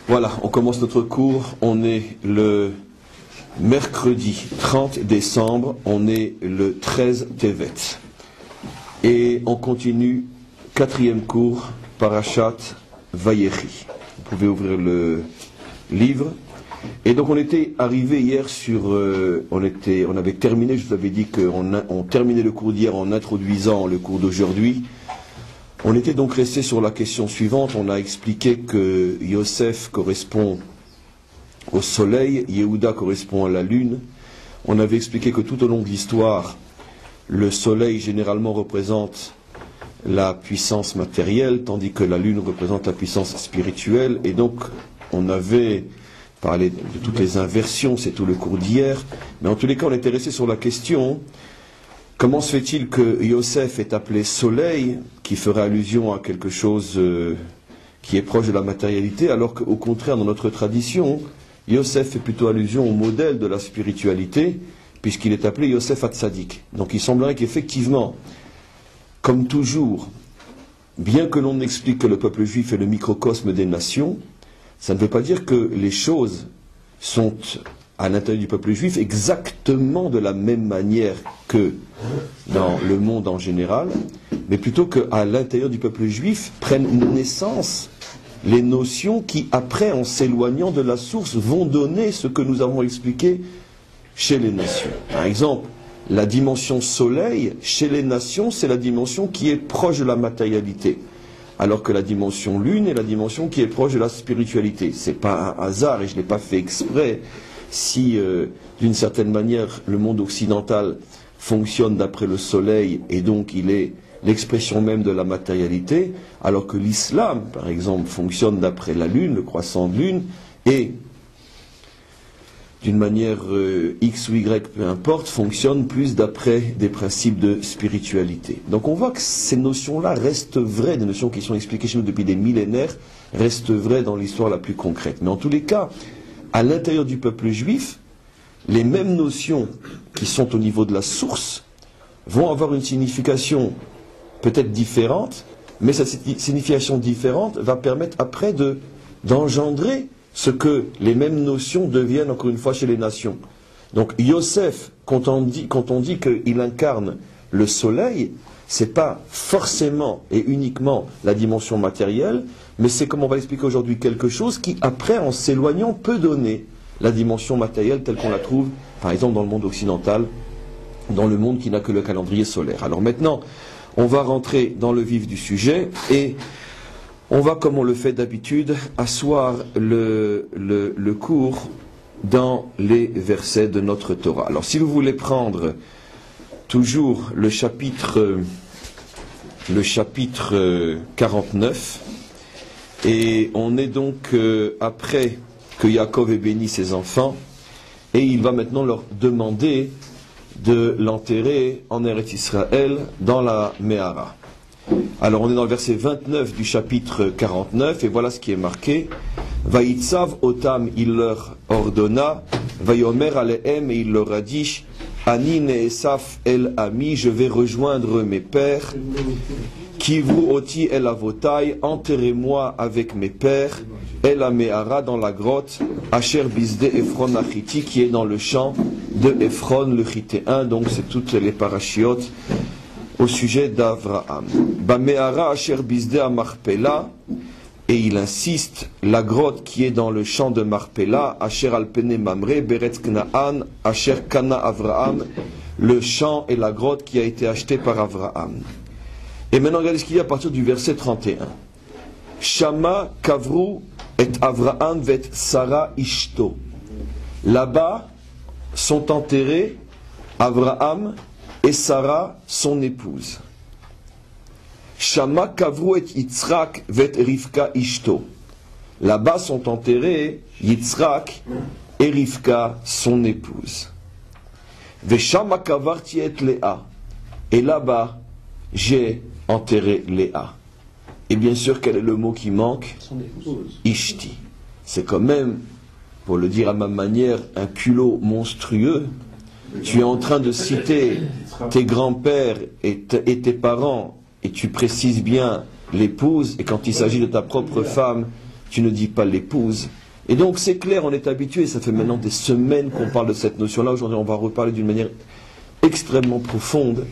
Voilà, on commence notre cours, on est le mercredi 30 décembre, on est le 13 Tevet. Et on continue, quatrième cours, Parashat Vayechi. Vous pouvez ouvrir le livre. Et donc on était arrivé hier sur... on avait terminé, je vous avais dit qu'on terminait le cours d'hier en introduisant le cours d'aujourd'hui. On était donc resté sur la question suivante. On a expliqué que Yosef correspond au soleil, Yehuda correspond à la lune. On avait expliqué que tout au long de l'histoire, le soleil généralement représente la puissance matérielle, tandis que la lune représente la puissance spirituelle. Et donc, on avait parlé de toutes les inversions, c'est tout le cours d'hier. Mais en tous les cas, on était resté sur la question... Comment se fait-il que Yosef est appelé soleil, qui ferait allusion à quelque chose qui est proche de la matérialité, alors qu'au contraire, dans notre tradition, Yosef fait plutôt allusion au modèle de la spiritualité, puisqu'il est appelé Yosef Hatzadik. Donc il semblerait qu'effectivement, comme toujours, bien que l'on explique que le peuple juif est le microcosme des nations, ça ne veut pas dire que les choses sont à l'intérieur du peuple juif exactement de la même manière que dans le monde en général, mais plutôt qu'à l'intérieur du peuple juif prennent naissance les notions qui, après, en s'éloignant de la source, vont donner ce que nous avons expliqué chez les nations. Par exemple, la dimension soleil, chez les nations, c'est la dimension qui est proche de la matérialité, alors que la dimension lune est la dimension qui est proche de la spiritualité. C'est pas un hasard, et je ne l'ai pas fait exprès, si, d'une certaine manière, le monde occidental fonctionne d'après le soleil, et donc il est l'expression même de la matérialité, alors que l'islam, par exemple, fonctionne d'après la lune, le croissant de lune, et, d'une manière X ou Y, peu importe, fonctionne plus d'après des principes de spiritualité. Donc on voit que ces notions-là restent vraies, des notions qui sont expliquées chez nous depuis des millénaires, restent vraies dans l'histoire la plus concrète. Mais en tous les cas, à l'intérieur du peuple juif, les mêmes notions qui sont au niveau de la source vont avoir une signification peut-être différente, mais cette signification différente va permettre après d'engendrer ce que les mêmes notions deviennent encore une fois chez les nations. Donc Yosef, quand on dit qu'il incarne le soleil, c'est pas forcément et uniquement la dimension matérielle, mais c'est, comme on va expliquer aujourd'hui, quelque chose qui, après, en s'éloignant, peut donner la dimension matérielle telle qu'on la trouve, par exemple, dans le monde occidental, dans le monde qui n'a que le calendrier solaire. Alors maintenant, on va rentrer dans le vif du sujet, et on va, comme on le fait d'habitude, asseoir le cours dans les versets de notre Torah. Alors, si vous voulez prendre toujours le chapitre 49, et on est donc après que Yaakov ait béni ses enfants, et il va maintenant leur demander de l'enterrer en Eretz Israël dans la Méhara. Alors on est dans le verset 29 du chapitre 49, et voilà ce qui est marqué. Vaïtsav otam, il leur ordonna, Vayomer alehem, et il leur a dit, Ani neesaf el ami, je vais rejoindre mes pères. Kivru oti el avotai, enterrez-moi avec mes pères. El améhara, dans la grotte. Asher bisde Ephron achiti, qui est dans le champ de Ephron le Chitéen. Donc c'est toutes les parachiotes au sujet d'Avraham. Baméhara asher bisde amarpela. Et il insiste, la grotte qui est dans le champ de Marpella, Asher alpene mamre, Beretz Knaan, Asher kana Avraham, le champ et la grotte qui a été acheté par Avraham. Et maintenant, regardez ce qu'il y a à partir du verset 31. Shama kavru et Avraham vet Sarah ishto. Là-bas sont enterrés Avraham et Sarah, son épouse. Shama kavru et Yitzhak vet Rivka ishto. Là-bas sont enterrés Yitzhak et Rivka, son épouse. Veshama kavarti et Léa. Et là-bas, j'ai enterré Léa. Et bien sûr, quel est le mot qui manque? Son épouse. Ishti. C'est quand même, pour le dire à ma manière, un culot monstrueux. Tu es en train de citer tes grands-pères et tes parents, et tu précises bien l'épouse, et quand il s'agit de ta propre femme, tu ne dis pas l'épouse. Et donc c'est clair, on est habitué, ça fait maintenant des semaines qu'on parle de cette notion-là. Aujourd'hui, on va reparler d'une manière extrêmement profonde.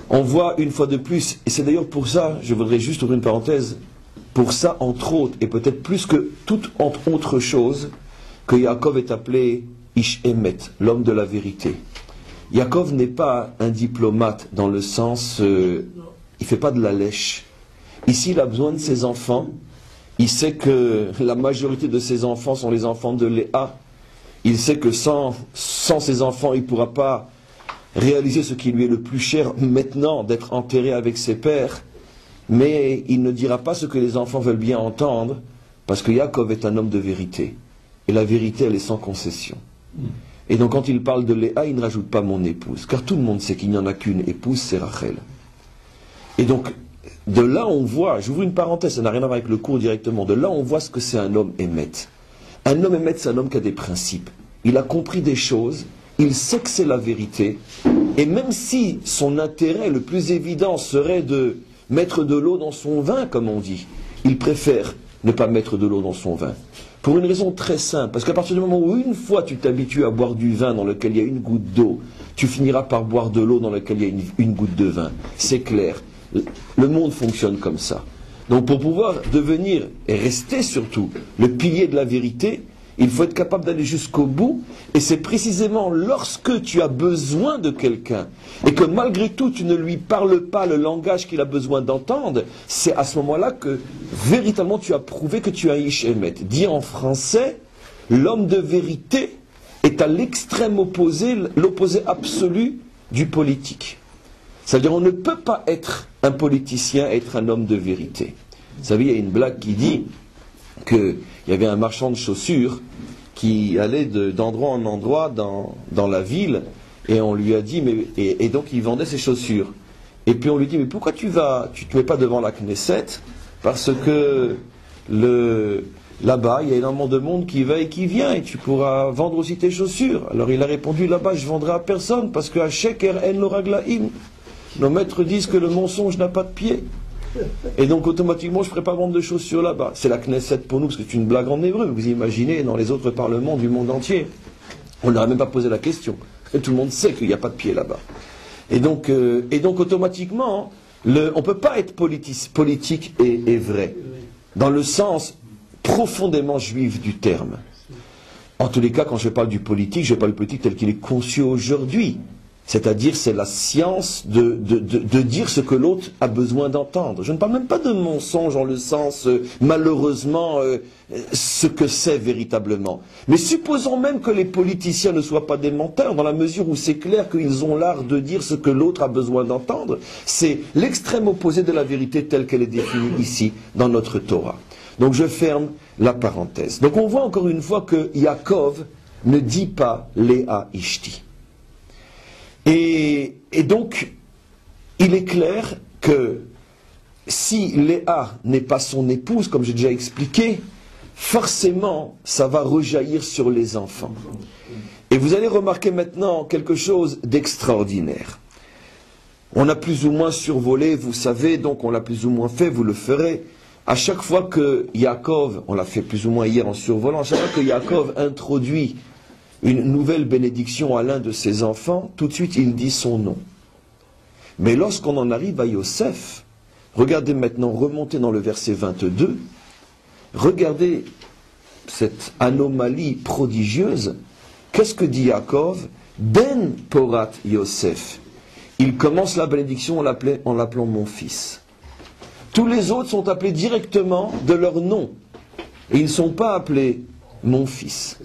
On voit une fois de plus, et c'est d'ailleurs pour ça, je voudrais juste ouvrir une parenthèse, pour ça, entre autres, et peut-être plus que toute autre chose, que Yaakov est appelé Ish Emet, l'homme de la vérité. Yaakov n'est pas un diplomate dans le sens, il ne fait pas de la lèche. Ici, il a besoin de ses enfants. Il sait que la majorité de ses enfants sont les enfants de Léa. Il sait que sans ses enfants, il ne pourra pas réaliser ce qui lui est le plus cher maintenant, d'être enterré avec ses pères. Mais il ne dira pas ce que les enfants veulent bien entendre, parce que Yaakov est un homme de vérité. Et la vérité, elle est sans concession. Et donc quand il parle de Léa, il ne rajoute pas mon épouse, car tout le monde sait qu'il n'y en a qu'une épouse, c'est Rachel. Et donc, de là on voit, j'ouvre une parenthèse, ça n'a rien à voir avec le cours directement, de là on voit ce que c'est un homme émet. Un homme émet, c'est un homme qui a des principes. Il a compris des choses, il sait que c'est la vérité, et même si son intérêt le plus évident serait de mettre de l'eau dans son vin, comme on dit, il préfère ne pas mettre de l'eau dans son vin. Pour une raison très simple, parce qu'à partir du moment où une fois tu t'habitues à boire du vin dans lequel il y a une goutte d'eau, tu finiras par boire de l'eau dans laquelle il y a une goutte de vin. C'est clair. Le monde fonctionne comme ça. Donc pour pouvoir devenir, et rester surtout, le pilier de la vérité, il faut être capable d'aller jusqu'au bout, et c'est précisément lorsque tu as besoin de quelqu'un, et que malgré tout tu ne lui parles pas le langage qu'il a besoin d'entendre, c'est à ce moment-là que véritablement tu as prouvé que tu as un Ish Emet. Dit en français, l'homme de vérité est à l'extrême opposé, l'opposé absolu du politique. C'est-à-dire on ne peut pas être un politicien, être un homme de vérité. Vous savez, il y a une blague qui dit qu'il y avait un marchand de chaussures qui allait d'endroit en endroit dans la ville, et on lui a dit, et donc il vendait ses chaussures. Et puis on lui dit, mais pourquoi tu te mets pas devant la Knesset? Parce que là-bas, il y a énormément de monde qui va et qui vient, et tu pourras vendre aussi tes chaussures. Alors il a répondu, là-bas je vendrai à personne, parce qu'à Sheker en lo raglaim, nos maîtres disent que le mensonge n'a pas de pied. Et donc automatiquement je ne ferai pas vendre de chaussures là-bas. C'est la Knesset pour nous, parce que c'est une blague en hébreu. Vous imaginez, dans les autres parlements du monde entier, on ne leur a même pas posé la question. Et tout le monde sait qu'il n'y a pas de pied là-bas. Et donc automatiquement, on ne peut pas être politique et vrai, dans le sens profondément juif du terme. En tous les cas, quand je parle du politique, je parle du politique tel qu'il est conçu aujourd'hui. C'est-à-dire, c'est la science de dire ce que l'autre a besoin d'entendre. Je ne parle même pas de mensonge en le sens, malheureusement, ce que c'est véritablement. Mais supposons même que les politiciens ne soient pas des menteurs, dans la mesure où c'est clair qu'ils ont l'art de dire ce que l'autre a besoin d'entendre. C'est l'extrême opposé de la vérité telle qu'elle est définie ici, dans notre Torah. Donc je ferme la parenthèse. Donc on voit encore une fois que Yaakov ne dit pas Léa Ishti. Et donc, il est clair que si Léa n'est pas son épouse, comme j'ai déjà expliqué, forcément, ça va rejaillir sur les enfants. Et vous allez remarquer maintenant quelque chose d'extraordinaire. On a plus ou moins survolé, vous savez, donc on l'a plus ou moins fait, vous le ferez. À chaque fois que Yaakov, on l'a fait plus ou moins hier en survolant, à chaque fois que Yaakov introduit une nouvelle bénédiction à l'un de ses enfants, tout de suite il dit son nom. Mais lorsqu'on en arrive à Yosef, regardez maintenant, remontez dans le verset 22, regardez cette anomalie prodigieuse. Qu'est-ce que dit Yaakov? Ben Porat Yosef. Il commence la bénédiction en l'appelant mon fils. Tous les autres sont appelés directement de leur nom. Et ils ne sont pas appelés mon fils.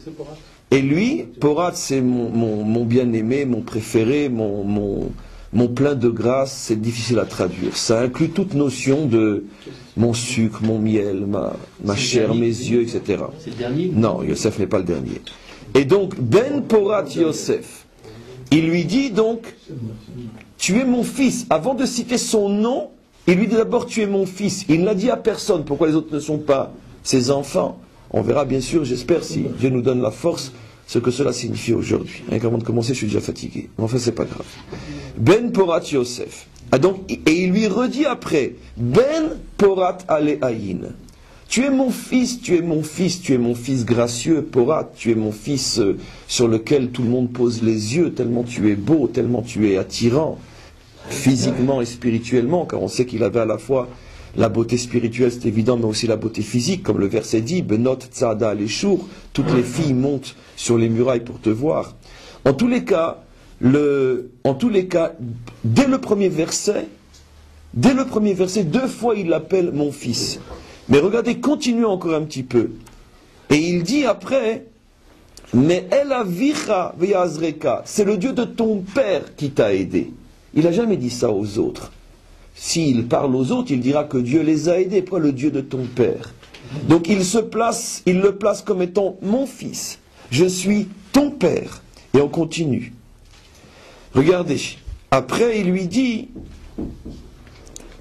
Et lui, Porat, c'est mon bien-aimé, mon préféré, mon plein de grâce, c'est difficile à traduire. Ça inclut toute notion de mon sucre, mon miel, ma chair, mes yeux, etc. C'est le dernier? Non, Yosef n'est pas le dernier. Et donc, Ben Porat Yosef, il lui dit donc, tu es mon fils. Avant de citer son nom, il lui dit d'abord, tu es mon fils. Il ne l'a dit à personne. Pourquoi les autres ne sont pas ses enfants? On verra bien sûr, j'espère, si Dieu nous donne la force, ce que cela signifie aujourd'hui. Avant de commencer, je suis déjà fatigué. Mais enfin, c'est pas grave. Ben Porat Yosef. Ah donc, et il lui redit après, Ben Porat Aleaïn. tu es mon fils, tu es mon fils, tu es mon fils gracieux, Porat, tu es mon fils sur lequel tout le monde pose les yeux, tellement tu es beau, tellement tu es attirant, physiquement et spirituellement, car on sait qu'il avait à la fois la beauté spirituelle, c'est évident, mais aussi la beauté physique, comme le verset dit, Benot Tzada Alechour, toutes les filles montent sur les murailles pour te voir. En tous les cas, dès le premier verset, 2 fois il l'appelle mon fils. Mais regardez, continuons encore un petit peu. Et il dit après, mais El Avicha Ve'Azreka, c'est le Dieu de ton père qui t'a aidé. Il n'a jamais dit ça aux autres. S'il parle aux autres, il dira que Dieu les a aidés, pas le Dieu de ton père. Donc il le place comme étant mon fils. Je suis ton père. Et on continue. Regardez. Après, il lui dit,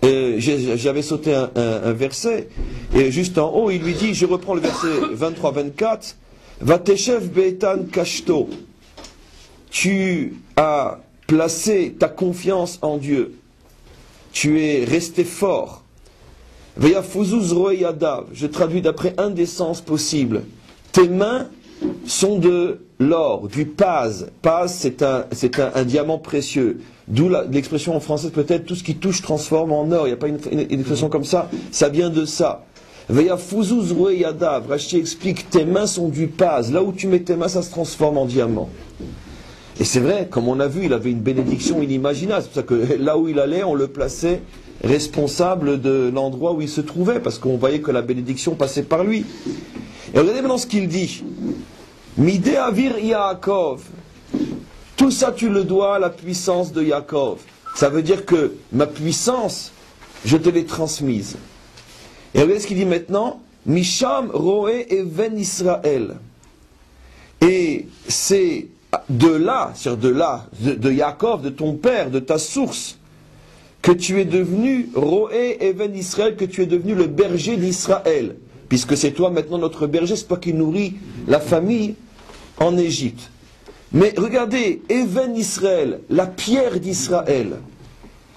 j'avais sauté un verset, et juste en haut, il lui dit, je reprends le verset 23-24, Vateshev Be'etan Kashto. Tu as placé ta confiance en Dieu. Tu es resté fort. Veyafuzuz roeyadav. Je traduis d'après un des sens possibles. Tes mains sont de l'or, du paz. Paz, c'est un diamant précieux. D'où l'expression en français peut-être, tout ce qui touche transforme en or. Il n'y a pas une expression comme ça. Ça vient de ça. Veyafuzuz roeyadav. Rashi explique, tes mains sont du paz. Là où tu mets tes mains, ça se transforme en diamant. Et c'est vrai, comme on a vu, il avait une bénédiction inimaginable. C'est pour ça que là où il allait, on le plaçait responsable de l'endroit où il se trouvait, parce qu'on voyait que la bénédiction passait par lui. Et regardez maintenant ce qu'il dit. Midé Avir Yaakov. Tout ça, tu le dois à la puissance de Yaakov. Ça veut dire que ma puissance, je te l'ai transmise. Et regardez ce qu'il dit maintenant. Misham Roé Even Israël. Et c'est de Yaakov, de ton père, de ta source, que tu es devenu Roé Even Israël, que tu es devenu le berger d'Israël, puisque c'est toi maintenant notre berger, c'est toi qui nourris la famille en Égypte. Mais regardez, Even Israël, la pierre d'Israël.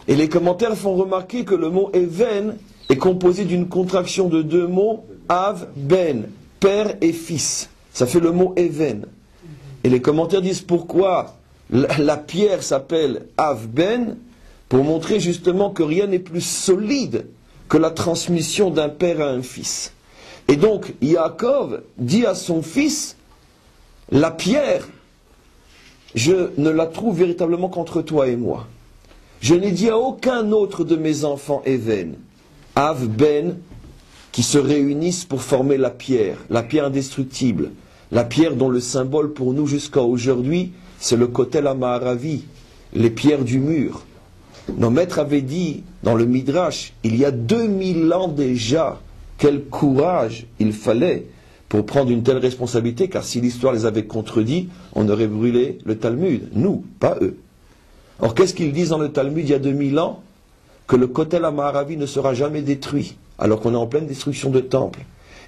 Et les commentaires font remarquer que le mot Even est composé d'une contraction de 2 mots, Av, Ben, père et fils. Ça fait le mot Even. Et les commentaires disent pourquoi la pierre s'appelle Avben, pour montrer justement que rien n'est plus solide que la transmission d'un père à un fils. Et donc, Yaakov dit à son fils, la pierre, je ne la trouve véritablement qu'entre toi et moi. Je n'ai dit à aucun autre de mes enfants Even, Avben, qui se réunissent pour former la pierre indestructible. La pierre dont le symbole pour nous jusqu'à aujourd'hui, c'est le Kotel HaMa'aravi, les pierres du mur. Nos maîtres avaient dit dans le Midrash, il y a 2000 ans déjà, quel courage il fallait pour prendre une telle responsabilité, car si l'histoire les avait contredits, on aurait brûlé le Talmud. Nous, pas eux. Or, qu'est-ce qu'ils disent dans le Talmud il y a 2000 ans? Que le Kotel HaMa'aravi ne sera jamais détruit, alors qu'on est en pleine destruction de temples.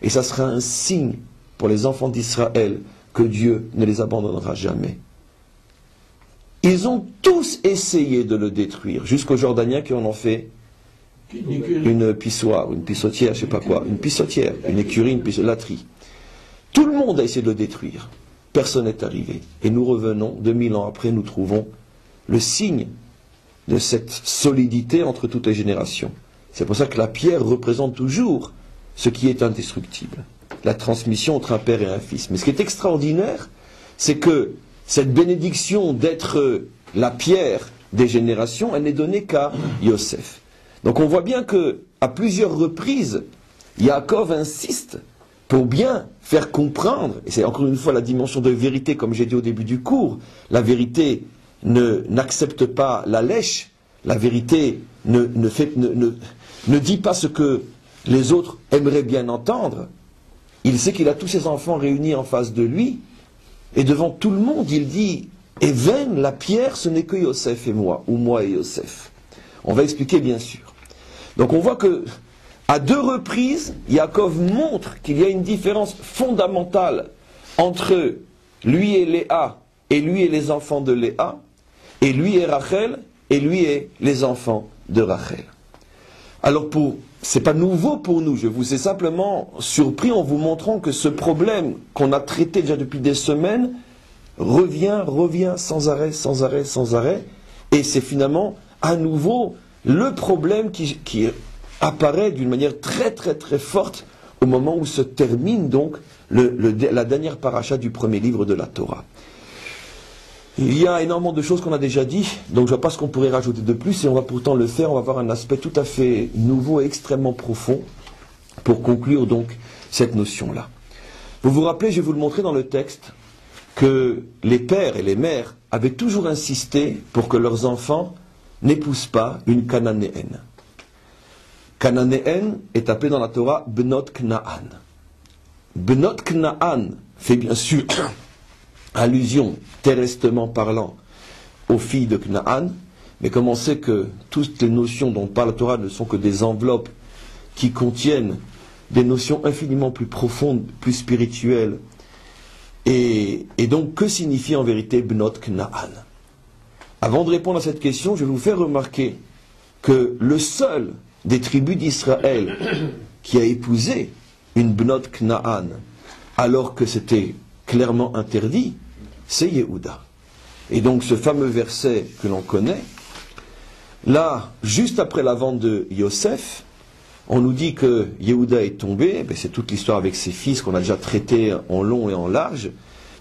Et ça sera un signe pour les enfants d'Israël, que Dieu ne les abandonnera jamais. Ils ont tous essayé de le détruire, jusqu'aux Jordaniens qui en ont fait une pissoire, une pissotière, je ne sais pas quoi, une pissotière, une écurie, une laterie. Tout le monde a essayé de le détruire. Personne n'est arrivé. Et nous revenons, 2000 ans après, nous trouvons le signe de cette solidité entre toutes les générations. C'est pour ça que la pierre représente toujours ce qui est indestructible. La transmission entre un père et un fils. Mais ce qui est extraordinaire, c'est que cette bénédiction d'être la pierre des générations, elle n'est donnée qu'à Yosef. Donc on voit bien que à plusieurs reprises, Yaakov insiste pour bien faire comprendre, et c'est encore une fois la dimension de vérité, comme j'ai dit au début du cours, la vérité n'accepte pas la lèche, la vérité ne dit pas ce que les autres aimeraient bien entendre. Il sait qu'il a tous ses enfants réunis en face de lui, et devant tout le monde, il dit, Even, la pierre, ce n'est que Yosef et moi, ou moi et Yosef. On va expliquer bien sûr. Donc on voit que, à 2 reprises, Yaakov montre qu'il y a une différence fondamentale entre lui et Léa, et lui et les enfants de Léa, et lui et Rachel, et lui et les enfants de Rachel. Alors pour c'est pas nouveau pour nous. Je vous ai simplement surpris en vous montrant que ce problème qu'on a traité déjà depuis des semaines revient sans arrêt, sans arrêt, sans arrêt. Et c'est finalement à nouveau le problème qui apparaît d'une manière très très très forte au moment où se termine donc la dernière paracha du premier livre de la Torah. Il y a énormément de choses qu'on a déjà dit, donc je ne vois pas ce qu'on pourrait rajouter de plus, et on va pourtant le faire, on va avoir un aspect tout à fait nouveau et extrêmement profond pour conclure donc cette notion-là. Vous vous rappelez, je vais vous le montrer dans le texte, que les pères et les mères avaient toujours insisté pour que leurs enfants n'épousent pas une cananéenne. Cananéenne est appelée dans la Torah Bnot Kna'an. Bnot Kna'an fait bien sûr allusion, terrestrement parlant, aux filles de Kna'an, mais comme on sait que toutes les notions dont parle la Torah ne sont que des enveloppes qui contiennent des notions infiniment plus profondes, plus spirituelles, et donc que signifie en vérité Bnot Kna'an? Avant de répondre à cette question, je vais vous faire remarquer que le seul des tribus d'Israël qui a épousé une Bnot Kna'an, alors que c'était clairement interdit, c'est Yehuda. Et donc ce fameux verset que l'on connaît, là, juste après la vente de Yosef, on nous dit que Yehuda est tombé, c'est toute l'histoire avec ses fils qu'on a déjà traité en long et en large,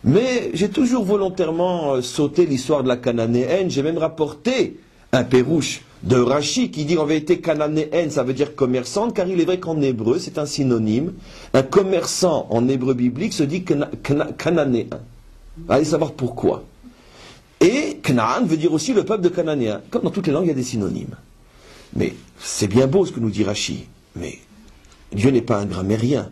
mais j'ai toujours volontairement sauté l'histoire de la cananéenne, j'ai même rapporté un pérouche de Rashi qui dit en vérité cananéenne, ça veut dire commerçante, car il est vrai qu'en hébreu, c'est un synonyme, un commerçant en hébreu biblique se dit cananéen. Allez savoir pourquoi. Et Canaan veut dire aussi le peuple de Cananéens. Comme dans toutes les langues, il y a des synonymes. Mais c'est bien beau ce que nous dit Rashi. Mais Dieu n'est pas un grammairien.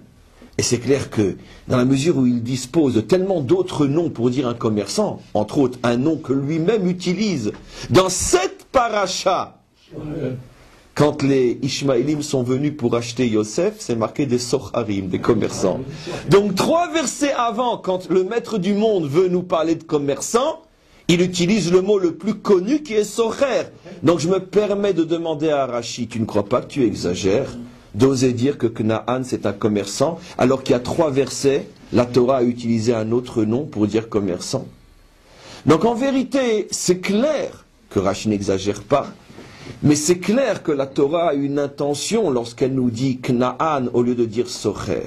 Et c'est clair que dans la mesure où il dispose de tellement d'autres noms pour dire un commerçant, entre autres un nom que lui-même utilise dans cette paracha, quand les Ishmaélim sont venus pour acheter Yosef, c'est marqué des Socharim, des commerçants. Donc 3 versets avant, quand le maître du monde veut nous parler de commerçants, il utilise le mot le plus connu qui est Socher. Donc je me permets de demander à Rashi, tu ne crois pas que tu exagères d'oser dire que Kna'an c'est un commerçant, alors qu'il y a 3 versets, la Torah a utilisé un autre nom pour dire commerçant. Donc en vérité, c'est clair que Rashi n'exagère pas, mais c'est clair que la Torah a une intention lorsqu'elle nous dit Kna'an au lieu de dire Socher.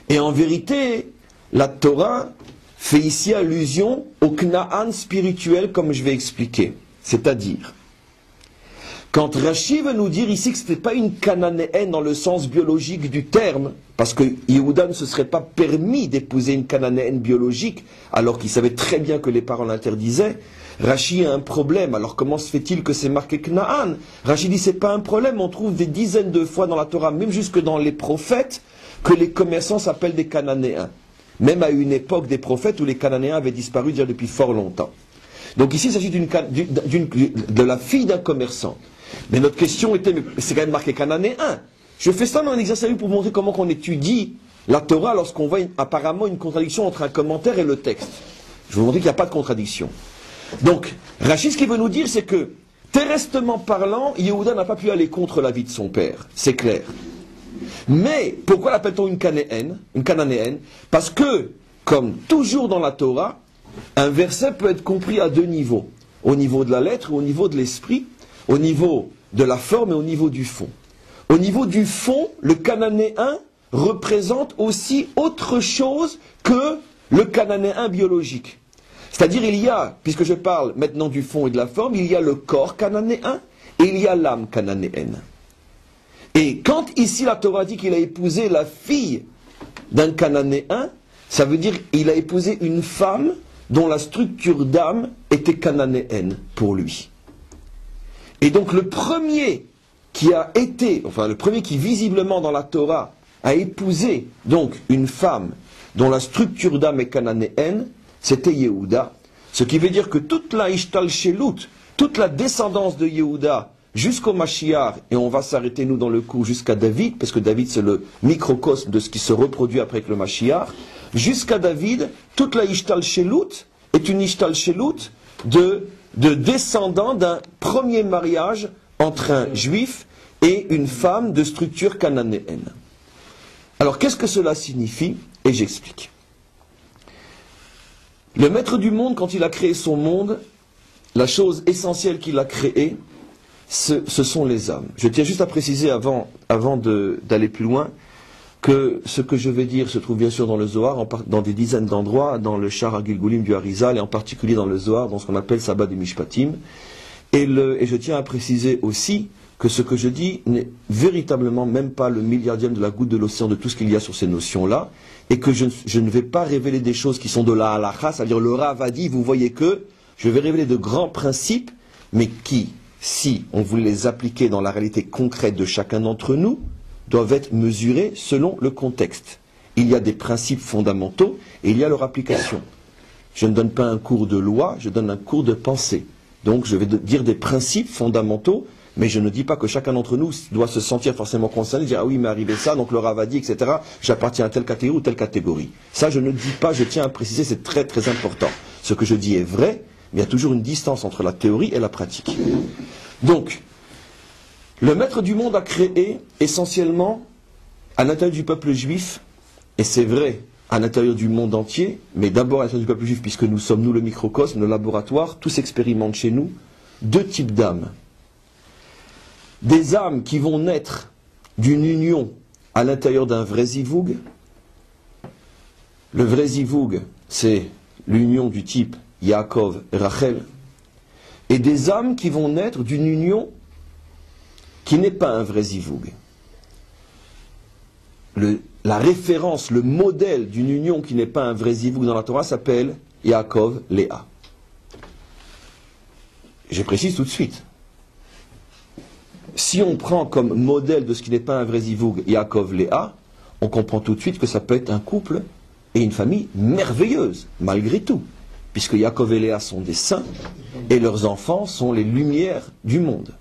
Et en vérité, la Torah fait ici allusion au Kna'an spirituel comme je vais expliquer. C'est-à-dire, quand Rashi veut nous dire ici que ce n'était pas une cananéenne dans le sens biologique du terme, parce que Yehuda ne se serait pas permis d'épouser une cananéenne biologique, alors qu'il savait très bien que les parents l'interdisaient, Rashi a un problème. Alors comment se fait-il que c'est marqué Kna'an? Rashi dit c'est pas un problème, on trouve des dizaines de fois dans la Torah, même jusque dans les prophètes, que les commerçants s'appellent des Cananéens. Même à une époque des prophètes où les Cananéens avaient disparu déjà depuis fort longtemps. Donc ici il s'agit de la fille d'un commerçant. Mais notre question était, c'est quand même marqué Cananéen. Je fais ça dans un exercice pour vous montrer comment on étudie la Torah lorsqu'on voit apparemment une contradiction entre un commentaire et le texte. Je vais vous montrer qu'il n'y a pas de contradiction. Donc, Rashi, ce qu'il veut nous dire, c'est que, terrestrement parlant, Yehuda n'a pas pu aller contre l'avis de son père. C'est clair. Mais, pourquoi l'appelle-t-on une cananéenne? Parce que, comme toujours dans la Torah, un verset peut être compris à 2 niveaux. Au niveau de la lettre et au niveau de l'esprit, au niveau de la forme et au niveau du fond. Au niveau du fond, le cananéen représente aussi autre chose que le cananéen biologique. C'est-à-dire, il y a, puisque je parle maintenant du fond et de la forme, il y a le corps cananéen et il y a l'âme cananéenne. Et quand ici la Torah dit qu'il a épousé la fille d'un cananéen, ça veut dire qu'il a épousé une femme dont la structure d'âme était cananéenne pour lui. Et donc le premier qui a été, enfin le premier qui visiblement dans la Torah a épousé donc une femme dont la structure d'âme est cananéenne, c'était Yehuda. Ce qui veut dire que toute la Ishtalshelut, toute la descendance de Yehuda jusqu'au Mashiach, et on va s'arrêter nous dans le cours jusqu'à David, parce que David c'est le microcosme de ce qui se reproduit après avec le Mashiach, jusqu'à David, toute la Ishtalshelut est une Ishtalshelut de descendants d'un premier mariage entre un juif et une femme de structure cananéenne. Alors qu'est-ce que cela signifie? Et j'explique. Le maître du monde, quand il a créé son monde, la chose essentielle qu'il a créée, ce sont les hommes. Je tiens juste à préciser avant d'aller plus loin que ce que je vais dire se trouve bien sûr dans le Zohar, dans des dizaines d'endroits, dans le Shar HaGilgulim du Harizal, et en particulier dans le Zohar, dans ce qu'on appelle Sabbat du Mishpatim. Et je tiens à préciser aussi que ce que je dis n'est véritablement même pas le milliardième de la goutte de l'océan de tout ce qu'il y a sur ces notions-là, et que je ne vais pas révéler des choses qui sont de la halakha, c'est-à-dire le Rav a dit, vous voyez que je vais révéler de grands principes, mais qui, si on voulait les appliquer dans la réalité concrète de chacun d'entre nous, doivent être mesurés selon le contexte. Il y a des principes fondamentaux et il y a leur application. Je ne donne pas un cours de loi, je donne un cours de pensée. Donc je vais dire des principes fondamentaux, mais je ne dis pas que chacun d'entre nous doit se sentir forcément concerné, dire ah oui, il m'est arrivé ça, donc le Rav a dit, etc. J'appartiens à telle catégorie ou telle catégorie. Ça je ne dis pas, je tiens à préciser, c'est très très important. Ce que je dis est vrai, mais il y a toujours une distance entre la théorie et la pratique. Donc, le maître du monde a créé essentiellement à l'intérieur du peuple juif, et c'est vrai à l'intérieur du monde entier, mais d'abord à l'intérieur du peuple juif, puisque nous sommes nous le microcosme, le laboratoire, tous expérimentent chez nous, deux types d'âmes. Des âmes qui vont naître d'une union à l'intérieur d'un vrai zivoug. Le vrai zivoug, c'est l'union du type Yaakov et Rachel. Et des âmes qui vont naître d'une union qui n'est pas un vrai zivoug. La référence, le modèle d'une union qui n'est pas un vrai zivoug dans la Torah s'appelle Yaakov Léa. Je précise tout de suite. Si on prend comme modèle de ce qui n'est pas un vrai zivoug Yaakov Léa, on comprend tout de suite que ça peut être un couple et une famille merveilleuse, malgré tout. Puisque Yaakov et Léa sont des saints et leurs enfants sont les lumières du monde.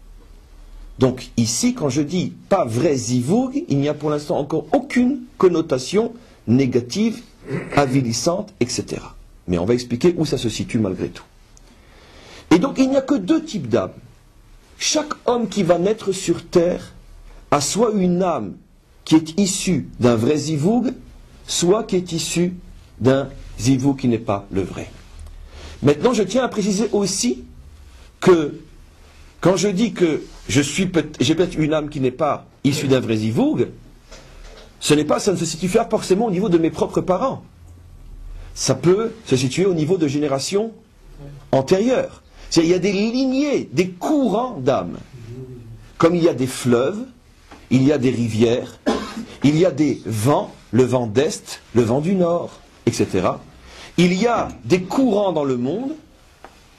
Donc ici, quand je dis pas vrai zivoug, il n'y a pour l'instant encore aucune connotation négative, avilissante, etc. Mais on va expliquer où ça se situe malgré tout. Et donc il n'y a que deux types d'âmes. Chaque homme qui va naître sur terre a soit une âme qui est issue d'un vrai zivoug, soit qui est issue d'un zivoug qui n'est pas le vrai. Maintenant, je tiens à préciser aussi que quand je dis que j'ai peut-être une âme qui n'est pas issue d'un vrai zivoug, ça ne se situe pas forcément au niveau de mes propres parents. Ça peut se situer au niveau de générations antérieures. Il y a des lignées, des courants d'âmes. Comme il y a des fleuves, il y a des rivières, il y a des vents, le vent d'Est, le vent du Nord, etc. Il y a des courants dans le monde,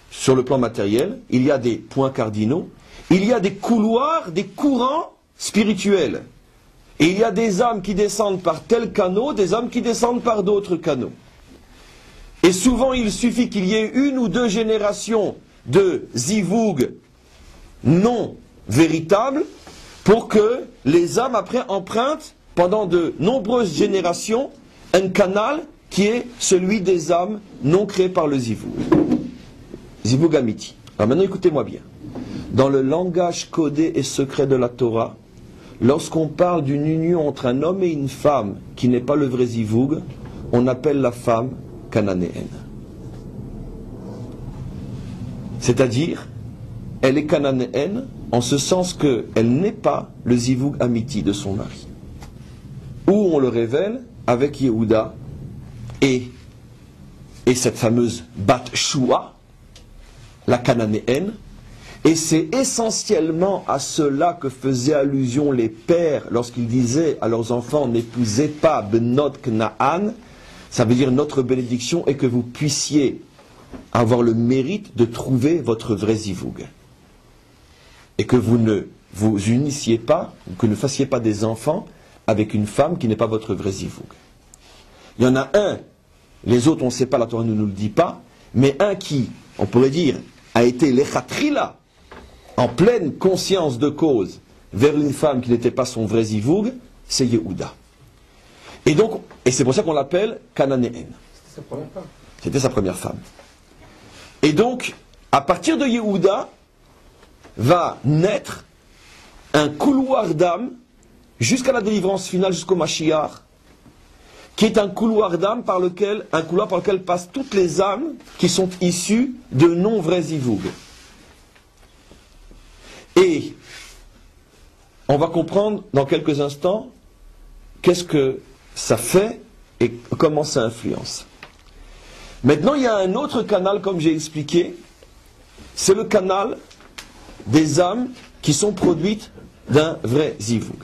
sur le plan matériel, il y a des points cardinaux, il y a des couloirs, des courants spirituels. Et il y a des âmes qui descendent par tel canot, des âmes qui descendent par d'autres canaux. Et souvent, il suffit qu'il y ait une ou deux générations de zivoug non véritables pour que les âmes après empruntent pendant de nombreuses générations un canal qui est celui des âmes non créées par le zivoug. Zivoug amiti. Alors maintenant écoutez-moi bien. Dans le langage codé et secret de la Torah, lorsqu'on parle d'une union entre un homme et une femme qui n'est pas le vrai zivoug, on appelle la femme cananéenne. C'est-à-dire, elle est cananéenne en ce sens qu'elle n'est pas le zivoug amiti de son mari. Où on le révèle avec Yehuda et cette fameuse Bat Shua, la cananéenne, et c'est essentiellement à cela que faisaient allusion les pères lorsqu'ils disaient à leurs enfants n'épousez pas Benot Knaan, ça veut dire notre bénédiction et que vous puissiez avoir le mérite de trouver votre vrai zivoug. Et que vous ne vous unissiez pas, que ne fassiez pas des enfants avec une femme qui n'est pas votre vrai zivoug. Il y en a un, les autres on ne sait pas, la Torah ne nous le dit pas, mais un qui, on pourrait dire, a été lechatrila, en pleine conscience de cause, vers une femme qui n'était pas son vrai zivoug, c'est Yehuda. Et c'est pour ça qu'on l'appelle cananéenne. C'était sa première femme. Et donc, à partir de Yehuda, va naître un couloir d'âme jusqu'à la délivrance finale, jusqu'au Mashiach, qui est un couloir d'âme par lequel passent toutes les âmes qui sont issues de non-vrais zivug. Et on va comprendre dans quelques instants qu'est-ce que ça fait et comment ça influence. Maintenant, il y a un autre canal, comme j'ai expliqué, c'est le canal des âmes qui sont produites d'un vrai zivug.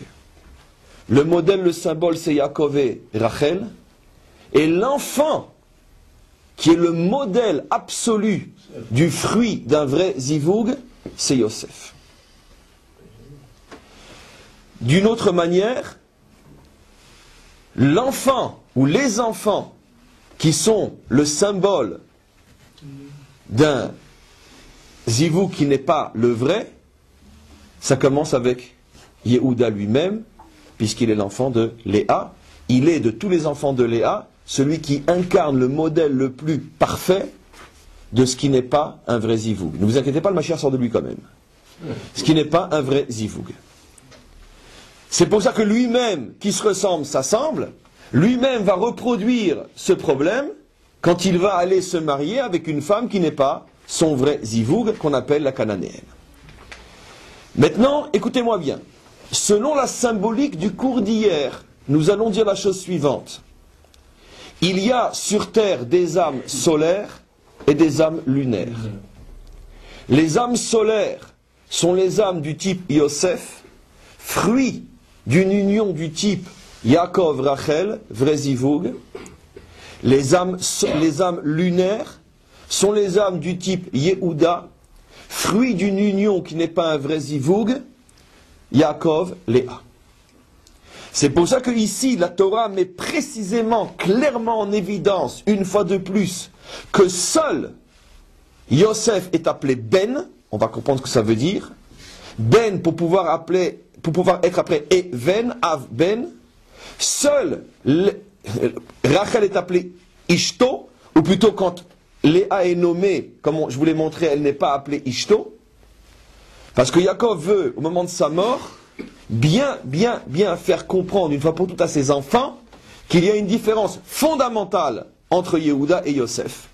Le modèle, le symbole, c'est Yaakov et Rachel. Et l'enfant, qui est le modèle absolu du fruit d'un vrai zivug, c'est Yosef. D'une autre manière, l'enfant ou les enfants qui sont le symbole d'un zivug qui n'est pas le vrai, ça commence avec Yehuda lui-même, puisqu'il est l'enfant de Léa. Il est de tous les enfants de Léa celui qui incarne le modèle le plus parfait de ce qui n'est pas un vrai zivug. Ne vous inquiétez pas, le Mashiach sort de lui quand même. Ce qui n'est pas un vrai zivug. C'est pour ça que lui-même, qui se ressemble, s'assemble, lui-même va reproduire ce problème quand il va aller se marier avec une femme qui n'est pas son vrai zivug, qu'on appelle la cananéenne. Maintenant, écoutez-moi bien. Selon la symbolique du cours d'hier, nous allons dire la chose suivante. Il y a sur terre des âmes solaires et des âmes lunaires. Les âmes solaires sont les âmes du type Yosef, fruit d'une union du type Yaakov Rachel, vrai zivug. Les âmes lunaires sont les âmes du type Yehuda, fruit d'une union qui n'est pas un vrai zivug, Yaakov, Léa. C'est pour ça que ici, la Torah met précisément, clairement en évidence, une fois de plus, que seul Yosef est appelé Ben, on va comprendre ce que ça veut dire, Ben pour pouvoir être appelé Even, Av Ben, seul Rachel est appelée Ishto, ou plutôt quand Léa est nommée, comme je vous l'ai montré, elle n'est pas appelée Ishto, parce que Yaakov veut, au moment de sa mort, bien faire comprendre une fois pour toutes à ses enfants qu'il y a une différence fondamentale entre Yehuda et Yosef.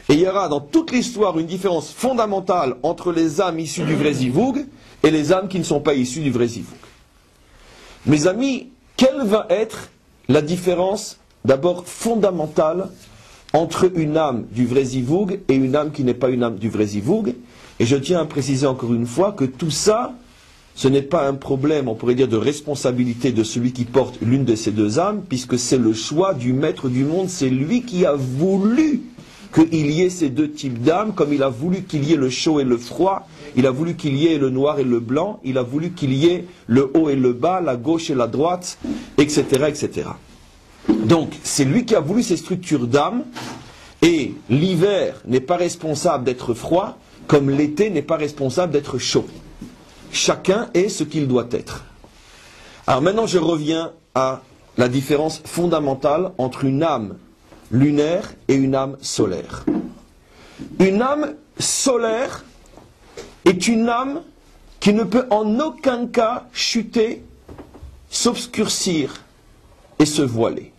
Et il y aura dans toute l'histoire une différence fondamentale entre les âmes issues du vrai zivug et les âmes qui ne sont pas issues du vrai zivug. Mes amis, quelle va être la différence d'abord fondamentale entre une âme du vrai zivug et une âme qui n'est pas une âme du vrai zivug? Et je tiens à préciser encore une fois que tout ça, ce n'est pas un problème, on pourrait dire, de responsabilité de celui qui porte l'une de ces deux âmes, puisque c'est le choix du maître du monde, c'est lui qui a voulu qu'il y ait ces deux types d'âmes, comme il a voulu qu'il y ait le chaud et le froid, il a voulu qu'il y ait le noir et le blanc, il a voulu qu'il y ait le haut et le bas, la gauche et la droite, etc., etc. Donc, c'est lui qui a voulu ces structures d'âmes, et l'hiver n'est pas responsable d'être froid, comme l'été n'est pas responsable d'être chaud. Chacun est ce qu'il doit être. Alors maintenant, je reviens à la différence fondamentale entre une âme lunaire et une âme solaire. Une âme solaire est une âme qui ne peut en aucun cas chuter, s'obscurcir et se voiler.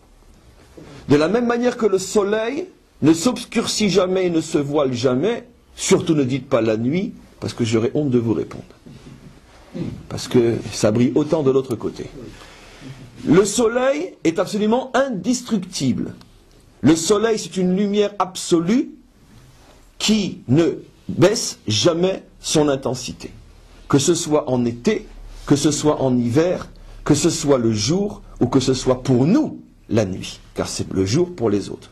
De la même manière que le soleil ne s'obscurcit jamais et ne se voile jamais, surtout ne dites pas la nuit, parce que j'aurais honte de vous répondre. Parce que ça brille autant de l'autre côté. Le soleil est absolument indestructible. Le soleil, c'est une lumière absolue qui ne baisse jamais son intensité. Que ce soit en été, que ce soit en hiver, que ce soit le jour, ou que ce soit pour nous la nuit, car c'est le jour pour les autres.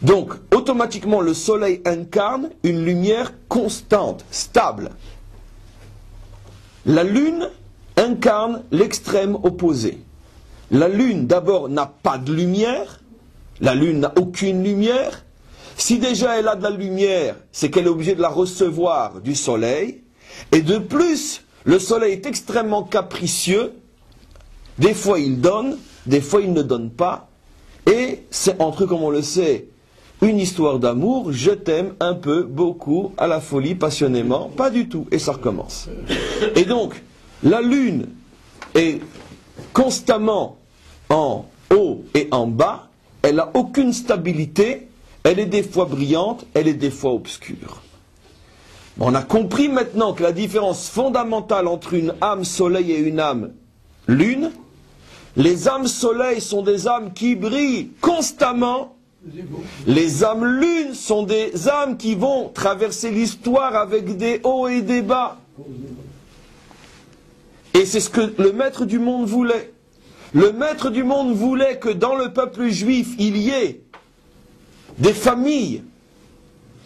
Donc, automatiquement, le soleil incarne une lumière constante, stable. La lune incarne l'extrême opposé. La lune, d'abord, n'a pas de lumière. La lune n'a aucune lumière. Si déjà elle a de la lumière, c'est qu'elle est obligée de la recevoir du soleil. Et de plus, le soleil est extrêmement capricieux. Des fois, il donne, des fois, il ne donne pas. Et c'est entre eux, comme on le sait, une histoire d'amour, je t'aime un peu, beaucoup, à la folie, passionnément, pas du tout, et ça recommence. Et donc, La lune est constamment en haut et en bas, elle n'a aucune stabilité, elle est des fois brillante, elle est des fois obscure. On a compris maintenant que la différence fondamentale entre une âme soleil et une âme lune, les âmes soleil sont des âmes qui brillent constamment, les âmes lunes sont des âmes qui vont traverser l'histoire avec des hauts et des bas. Et c'est ce que le maître du monde voulait. Le maître du monde voulait que dans le peuple juif, il y ait des familles,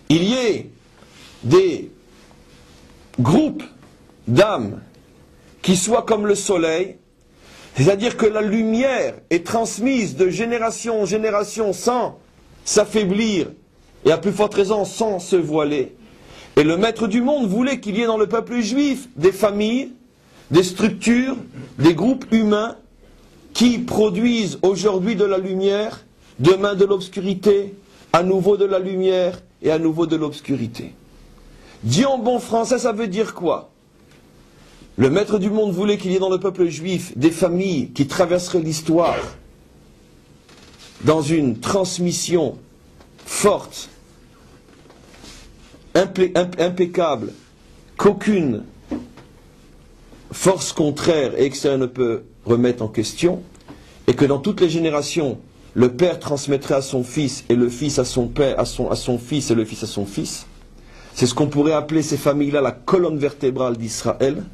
il y ait des groupes d'âmes qui soient comme le soleil, c'est-à-dire que la lumière est transmise de génération en génération sans s'affaiblir et à plus forte raison sans se voiler. Et le maître du monde voulait qu'il y ait dans le peuple juif des familles, des structures, des groupes humains qui produisent aujourd'hui de la lumière, demain de l'obscurité, à nouveau de la lumière et à nouveau de l'obscurité. Dit en bon français, ça veut dire quoi? Le maître du monde voulait qu'il y ait dans le peuple juif des familles qui traverseraient l'histoire dans une transmission forte, impeccable, qu'aucune force contraire et extérieure ne peut remettre en question, et que dans toutes les générations, le père transmettrait à son fils et le fils à son père, à son fils et le fils à son fils. C'est ce qu'on pourrait appeler ces familles-là la colonne vertébrale d'Israël.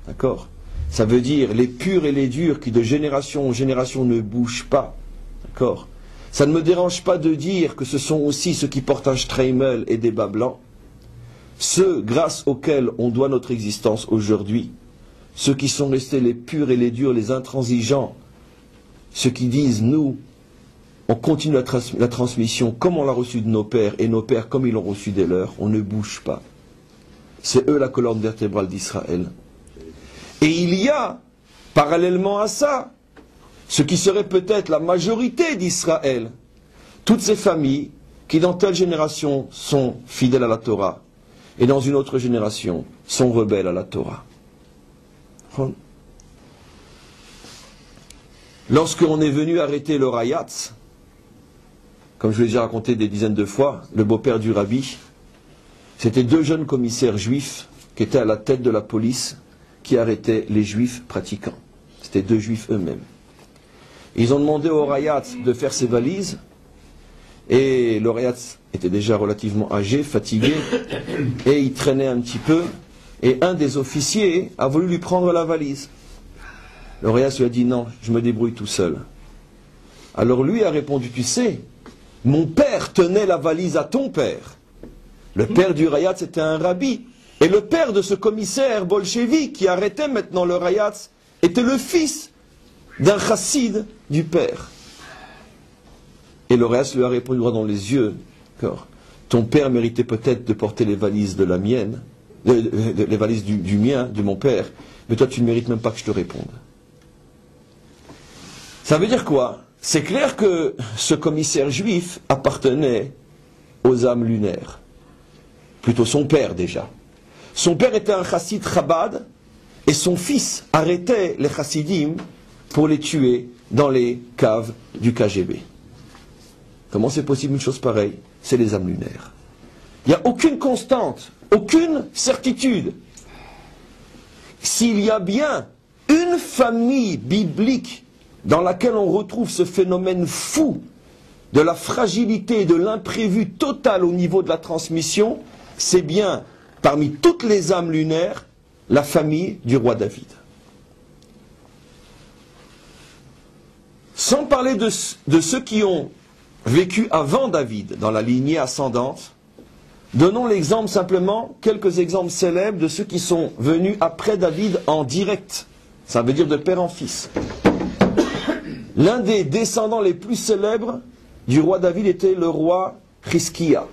D'accord? Ça veut dire les purs et les durs qui de génération en génération ne bougent pas. D'accord? Ça ne me dérange pas de dire que ce sont aussi ceux qui portent un streimel et des bas blancs, ceux grâce auxquels on doit notre existence aujourd'hui, ceux qui sont restés les purs et les durs, les intransigeants, ceux qui disent nous, on continue la transmission comme on l'a reçu de nos pères, et nos pères comme ils l'ont reçu des leurs, on ne bouge pas. C'est eux la colonne vertébrale d'Israël. Et il y a, parallèlement à ça, ce qui serait peut-être la majorité d'Israël, toutes ces familles qui dans telle génération sont fidèles à la Torah, et dans une autre génération sont rebelles à la Torah. Lorsqu'on est venu arrêter le Rayat, comme je l'ai déjà raconté des dizaines de fois, le beau-père du rabbi, c'était deux jeunes commissaires juifs qui étaient à la tête de la police qui arrêtaient les juifs pratiquants. C'était deux juifs eux-mêmes. Ils ont demandé au Rayat de faire ses valises, et le Rayat était déjà relativement âgé, fatigué, et il traînait un petit peu, et un des officiers a voulu lui prendre la valise. Le Rayat lui a dit non, je me débrouille tout seul. Alors lui a répondu, tu sais, mon père tenait la valise à ton père. Le père du Rayat c'était un rabbi. Et le père de ce commissaire bolchevique qui arrêtait maintenant le Rayat était le fils d'un chassid du père. Et le Rayat lui a répondu droit dans les yeux, ton père méritait peut-être de porter les valises de la mienne, les valises du mien, de mon père, mais toi tu ne mérites même pas que je te réponde. Ça veut dire quoi? C'est clair que ce commissaire juif appartenait aux âmes lunaires. Plutôt son père déjà. Son père était un chassid Chabad et son fils arrêtait les chassidim pour les tuer dans les caves du KGB. Comment c'est possible une chose pareille? C'est les âmes lunaires. Il n'y a aucune constante, aucune certitude. S'il y a bien une famille biblique dans laquelle on retrouve ce phénomène fou de la fragilité et de l'imprévu total au niveau de la transmission, c'est bien, parmi toutes les âmes lunaires, la famille du roi David. Sans parler de ceux qui ont vécu avant David, dans la lignée ascendante, donnons l'exemple simplement, quelques exemples célèbres de ceux qui sont venus après David en direct. Ça veut dire de père en fils. L'un des descendants les plus célèbres du roi David était le roi Chizkia.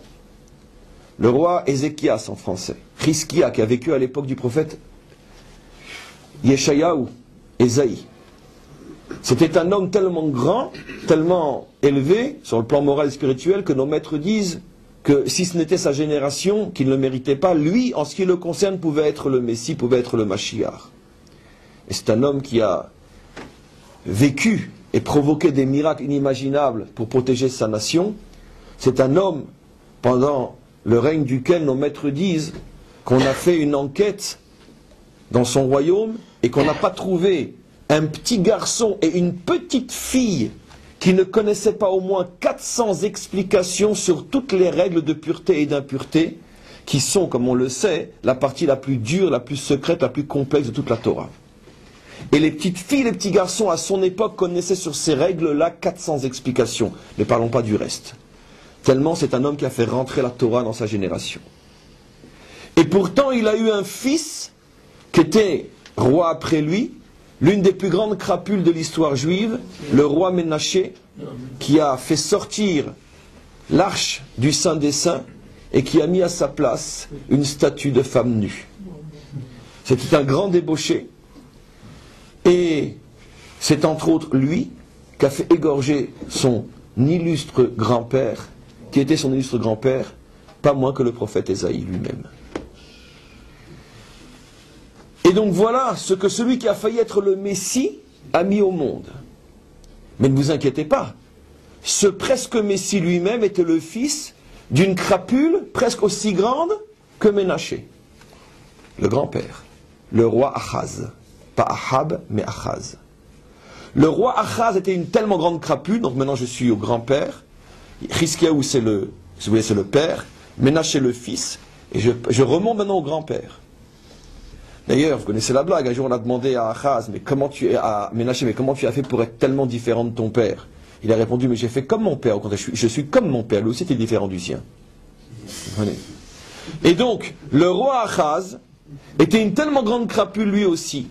Le roi Ézéchias en français. Chizkia qui a vécu à l'époque du prophète Yeshayahu, Ésaïe. C'était un homme tellement grand, tellement élevé sur le plan moral et spirituel que nos maîtres disent que si ce n'était sa génération, qu'il ne le méritait pas, lui, en ce qui le concerne, pouvait être le Messie, pouvait être le Mashiach. et c'est un homme qui a vécu et provoqué des miracles inimaginables pour protéger sa nation. C'est un homme pendant le règne duquel nos maîtres disent qu'on a fait une enquête dans son royaume et qu'on n'a pas trouvé un petit garçon et une petite fille qui ne connaissaient pas au moins 400 explications sur toutes les règles de pureté et d'impureté, qui sont, comme on le sait, la partie la plus dure, la plus secrète, la plus complexe de toute la Torah. Et les petites filles, les petits garçons, à son époque, connaissaient sur ces règles-là 400 explications. Ne parlons pas du reste. Tellement c'est un homme qui a fait rentrer la Torah dans sa génération. Et pourtant, il a eu un fils qui était roi après lui, l'une des plus grandes crapules de l'histoire juive, le roi Ménaché, qui a fait sortir l'arche du Saint des Saints et qui a mis à sa place une statue de femme nue. C'était un grand débauché. Et c'est entre autres lui qui a fait égorger son illustre grand-père, qui était son illustre grand-père, pas moins que le prophète Ésaïe lui-même. Et donc voilà ce que celui qui a failli être le Messie a mis au monde. Mais ne vous inquiétez pas, ce presque Messie lui-même était le fils d'une crapule presque aussi grande que Ménaché, le grand-père, le roi Achaz. Pas Ahab, mais Achaz. Le roi Achaz était une tellement grande crapule, donc maintenant je suis au grand-père, Hiskiaou c'est le père, Ménaché le fils, et je remonte maintenant au grand-père. D'ailleurs, vous connaissez la blague, un jour on a demandé à Achaz, à Ménaché, mais comment tu as fait pour être tellement différent de ton père? Il a répondu, mais j'ai fait comme mon père, je suis comme mon père, lui aussi était différent du sien. Et donc, le roi Achaz était une tellement grande crapule lui aussi,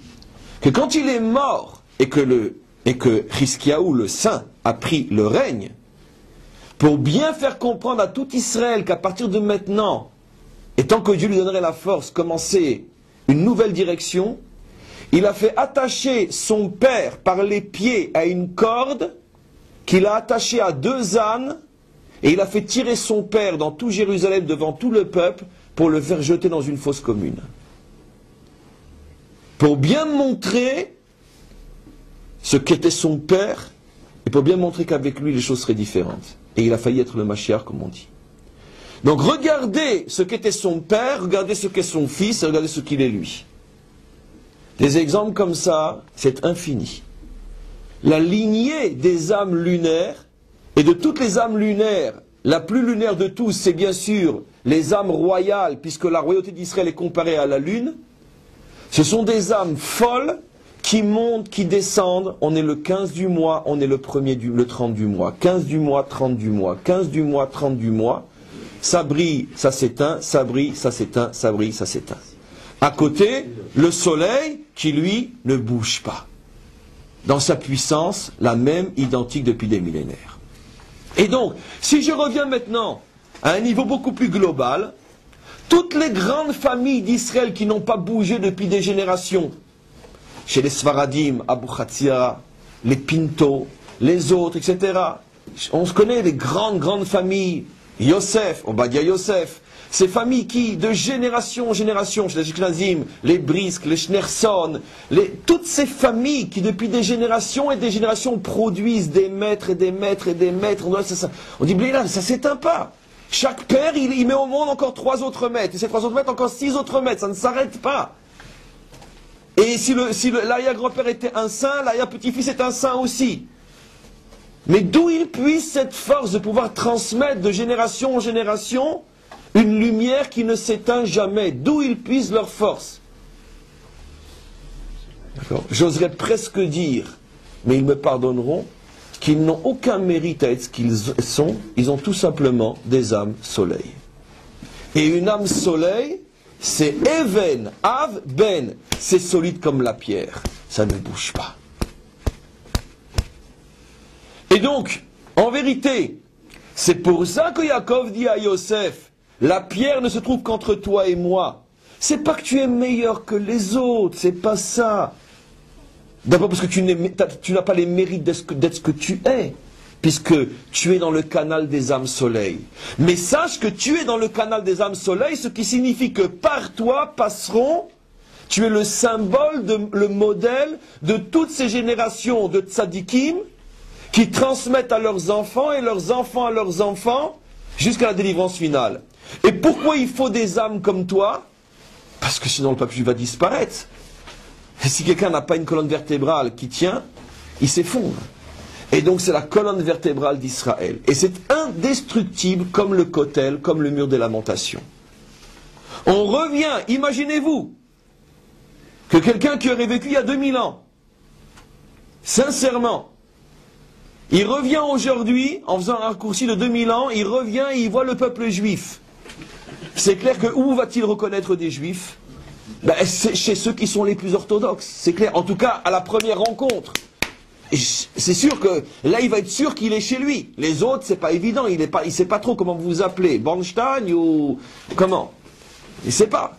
que quand il est mort, et que Hiskiaou, le saint, a pris le règne, pour bien faire comprendre à tout Israël qu'à partir de maintenant, et tant que Dieu lui donnerait la force, commencer une nouvelle direction, il a fait attacher son père par les pieds à une corde qu'il a attachée à 2 ânes, et il a fait tirer son père dans tout Jérusalem devant tout le peuple pour le faire jeter dans une fosse commune. Pour bien montrer ce qu'était son père, et pour bien montrer qu'avec lui les choses seraient différentes. Et il a failli être le Mashiach, comme on dit. Donc regardez ce qu'était son père, regardez ce qu'est son fils, et regardez ce qu'il est lui. Des exemples comme ça, c'est infini. La lignée des âmes lunaires, et de toutes les âmes lunaires, la plus lunaire de tous, c'est bien sûr les âmes royales, puisque la royauté d'Israël est comparée à la lune. Ce sont des âmes folles qui montent, qui descendent. On est le 15 du mois, on est le 30 du mois. 15 du mois, 30 du mois. 15 du mois, 30 du mois. Ça brille, ça s'éteint, ça brille, ça s'éteint, ça brille, ça s'éteint. À côté, le soleil qui, lui, ne bouge pas. Dans sa puissance, la même, identique depuis des millénaires. Et donc, si je reviens maintenant à un niveau beaucoup plus global, toutes les grandes familles d'Israël qui n'ont pas bougé depuis des générations, chez les Sfaradim, Abu Khatzia, les Pinto, les autres, etc. On se connaît les grandes familles, Yosef, Obadia Yosef, ces familles qui, de génération en génération, chez les Ashkenazim, les Brisk, les Schneerson, toutes ces familles qui, depuis des générations et des générations, produisent des maîtres et des maîtres et des maîtres. On dit, mais là, ça ne s'éteint pas. Chaque père, il met au monde encore 3 autres maîtres. Et ces 3 autres maîtres, encore 6 autres maîtres. Ça ne s'arrête pas. Et si l'arrière-grand-père était un saint, l'arrière-petit-fils est un saint aussi. Mais d'où il puise cette force de pouvoir transmettre de génération en génération une lumière qui ne s'éteint jamais? D'où ils puisent leur force? J'oserais presque dire, mais ils me pardonneront, qu'ils n'ont aucun mérite à être ce qu'ils sont, ils ont tout simplement des âmes soleil. Et une âme soleil, c'est Even, Av, Ben, c'est solide comme la pierre, ça ne bouge pas. Et donc, en vérité, c'est pour ça que Yaakov dit à Yosef, la pierre ne se trouve qu'entre toi et moi. C'est pas que tu es meilleur que les autres, c'est pas ça. D'abord parce que tu n'as pas les mérites d'être ce que tu es, puisque tu es dans le canal des âmes soleil. Mais sache que tu es dans le canal des âmes soleil, ce qui signifie que par toi passeront tu es le symbole, le modèle de toutes ces générations de tzadikim qui transmettent à leurs enfants et leurs enfants à leurs enfants jusqu'à la délivrance finale. Et pourquoi il faut des âmes comme toi? Parce que sinon le peuple juif va disparaître. Et si quelqu'un n'a pas une colonne vertébrale qui tient, il s'effondre. Et donc c'est la colonne vertébrale d'Israël. Et c'est indestructible comme le Kotel, comme le mur des lamentations. On revient, imaginez-vous, que quelqu'un qui aurait vécu il y a 2000 ans, sincèrement, il revient aujourd'hui, en faisant un raccourci de 2000 ans, il revient et il voit le peuple juif. C'est clair que où va-t-il reconnaître des juifs? C'est chez ceux qui sont les plus orthodoxes, c'est clair. En tout cas, à la première rencontre. C'est sûr que là, il va être sûr qu'il est chez lui. Les autres, c'est pas évident. Il ne sait pas trop comment vous vous appelez. Bornstein ou comment? Il ne sait pas.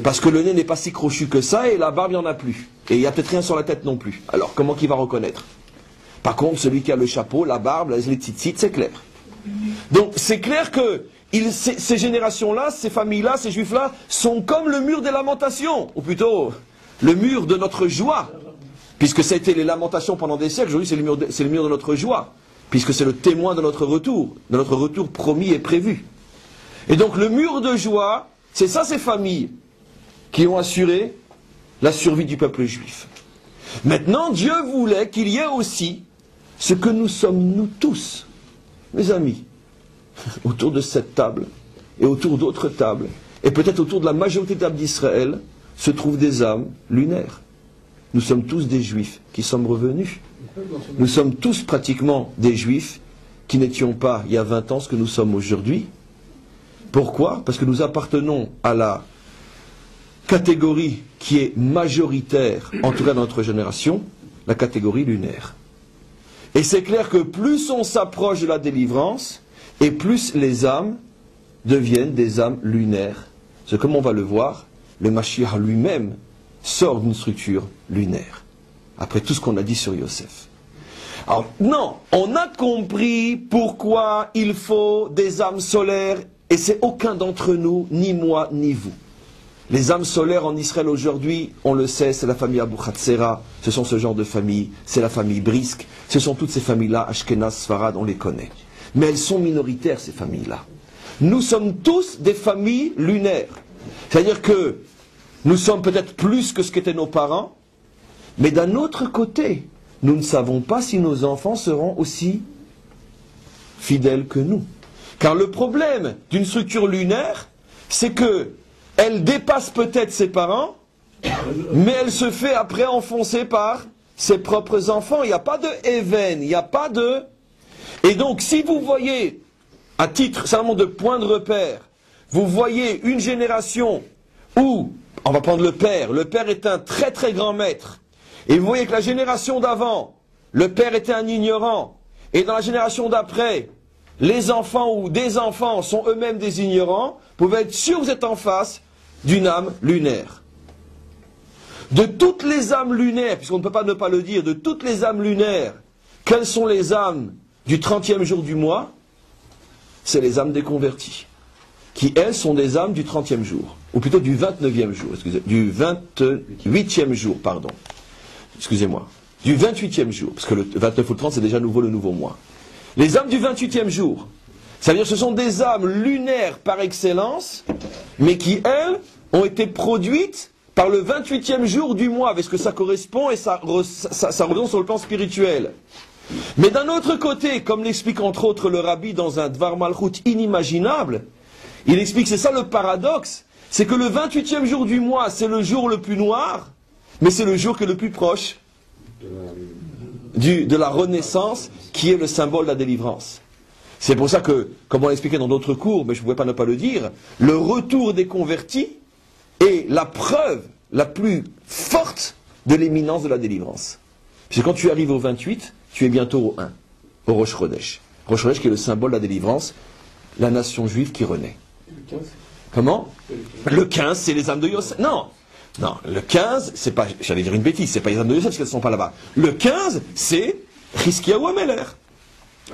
Parce que le nez n'est pas si crochu que ça et la barbe, il n'y en a plus. Et il n'y a peut-être rien sur la tête non plus. Alors, comment qu'il va reconnaître? Par contre, celui qui a le chapeau, la barbe, les tzitzit, c'est clair. Donc, c'est clair que ces générations-là, ces familles-là, ces juifs-là, sont comme le mur des lamentations. Ou plutôt, le mur de notre joie. Puisque ça a été les lamentations pendant des siècles, aujourd'hui c'est le mur de notre joie. Puisque c'est le témoin de notre retour promis et prévu. Et donc le mur de joie, c'est ça ces familles qui ont assuré la survie du peuple juif. Maintenant, Dieu voulait qu'il y ait aussi ce que nous sommes nous tous, mes amis, autour de cette table et autour d'autres tables, et peut-être autour de la majorité des tables d'Israël, se trouvent des âmes lunaires. Nous sommes tous des juifs qui sommes revenus. Nous sommes tous pratiquement des juifs qui n'étions pas il y a 20 ans ce que nous sommes aujourd'hui. Pourquoi? Parce que nous appartenons à la catégorie qui est majoritaire, en tout cas dans notre génération, la catégorie lunaire. Et c'est clair que plus on s'approche de la délivrance, et plus les âmes deviennent des âmes lunaires. C'est comme on va le voir, le Mashiach lui-même sort d'une structure lunaire. Après tout ce qu'on a dit sur Yosef. Alors, non, on a compris pourquoi il faut des âmes solaires, et c'est aucun d'entre nous, ni moi, ni vous. Les âmes solaires en Israël aujourd'hui, on le sait, c'est la famille Abu Khatsera, ce sont ce genre de familles, c'est la famille Brisk, ce sont toutes ces familles-là, Ashkenaz, Sfarad, on les connaît. Mais elles sont minoritaires, ces familles-là. Nous sommes tous des familles lunaires. C'est-à-dire que nous sommes peut-être plus que ce qu'étaient nos parents, mais d'un autre côté, nous ne savons pas si nos enfants seront aussi fidèles que nous. Car le problème d'une structure lunaire, c'est que elle dépasse peut-être ses parents, mais elle se fait après enfoncer par ses propres enfants. Il n'y a pas de even, il n'y a pas de... Et donc, si vous voyez, à titre simplement de point de repère, vous voyez une génération où, on va prendre le père est un très très grand maître, et vous voyez que la génération d'avant, le père était un ignorant, et dans la génération d'après, les enfants ou des enfants sont eux-mêmes des ignorants, vous pouvez être sûr que vous êtes en face d'une âme lunaire. De toutes les âmes lunaires, puisqu'on ne peut pas ne pas le dire, de toutes les âmes lunaires, quelles sont les âmes du 30e jour du mois? C'est les âmes des convertis, qui elles sont des âmes du 30e jour, ou plutôt du 29e jour, du 28e jour, pardon. Excusez-moi. Du 28e jour, parce que le 29 ou le 30 c'est déjà nouveau le nouveau mois. Les âmes du 28e jour, ça veut dire que ce sont des âmes lunaires par excellence, mais qui, elles, ont été produites par le 28e jour du mois, avec ce que ça correspond, et ça revient sur le plan spirituel. Mais d'un autre côté, comme l'explique entre autres le Rabbi dans un Dvar Malchut inimaginable, il explique, c'est ça le paradoxe, c'est que le 28e jour du mois, c'est le jour le plus noir, mais c'est le jour qui est le plus proche de la renaissance, qui est le symbole de la délivrance. C'est pour ça que, comme on l'a expliqué dans d'autres cours, mais je ne pouvais pas ne pas le dire, le retour des convertis est la preuve la plus forte de l'éminence de la délivrance. Parce que quand tu arrives au 28, tu es bientôt au 1, au Rosh Chodesh. Rosh Chodesh qui est le symbole de la délivrance, la nation juive qui renaît. Le 15. Comment? Le 15, c'est les âmes de Yosef. Non, le 15, c'est pas, j'allais dire une bêtise, c'est pas les âmes de Yosef parce qu'elles ne sont pas là-bas. Le 15, c'est Chizkiyahu HaMelech.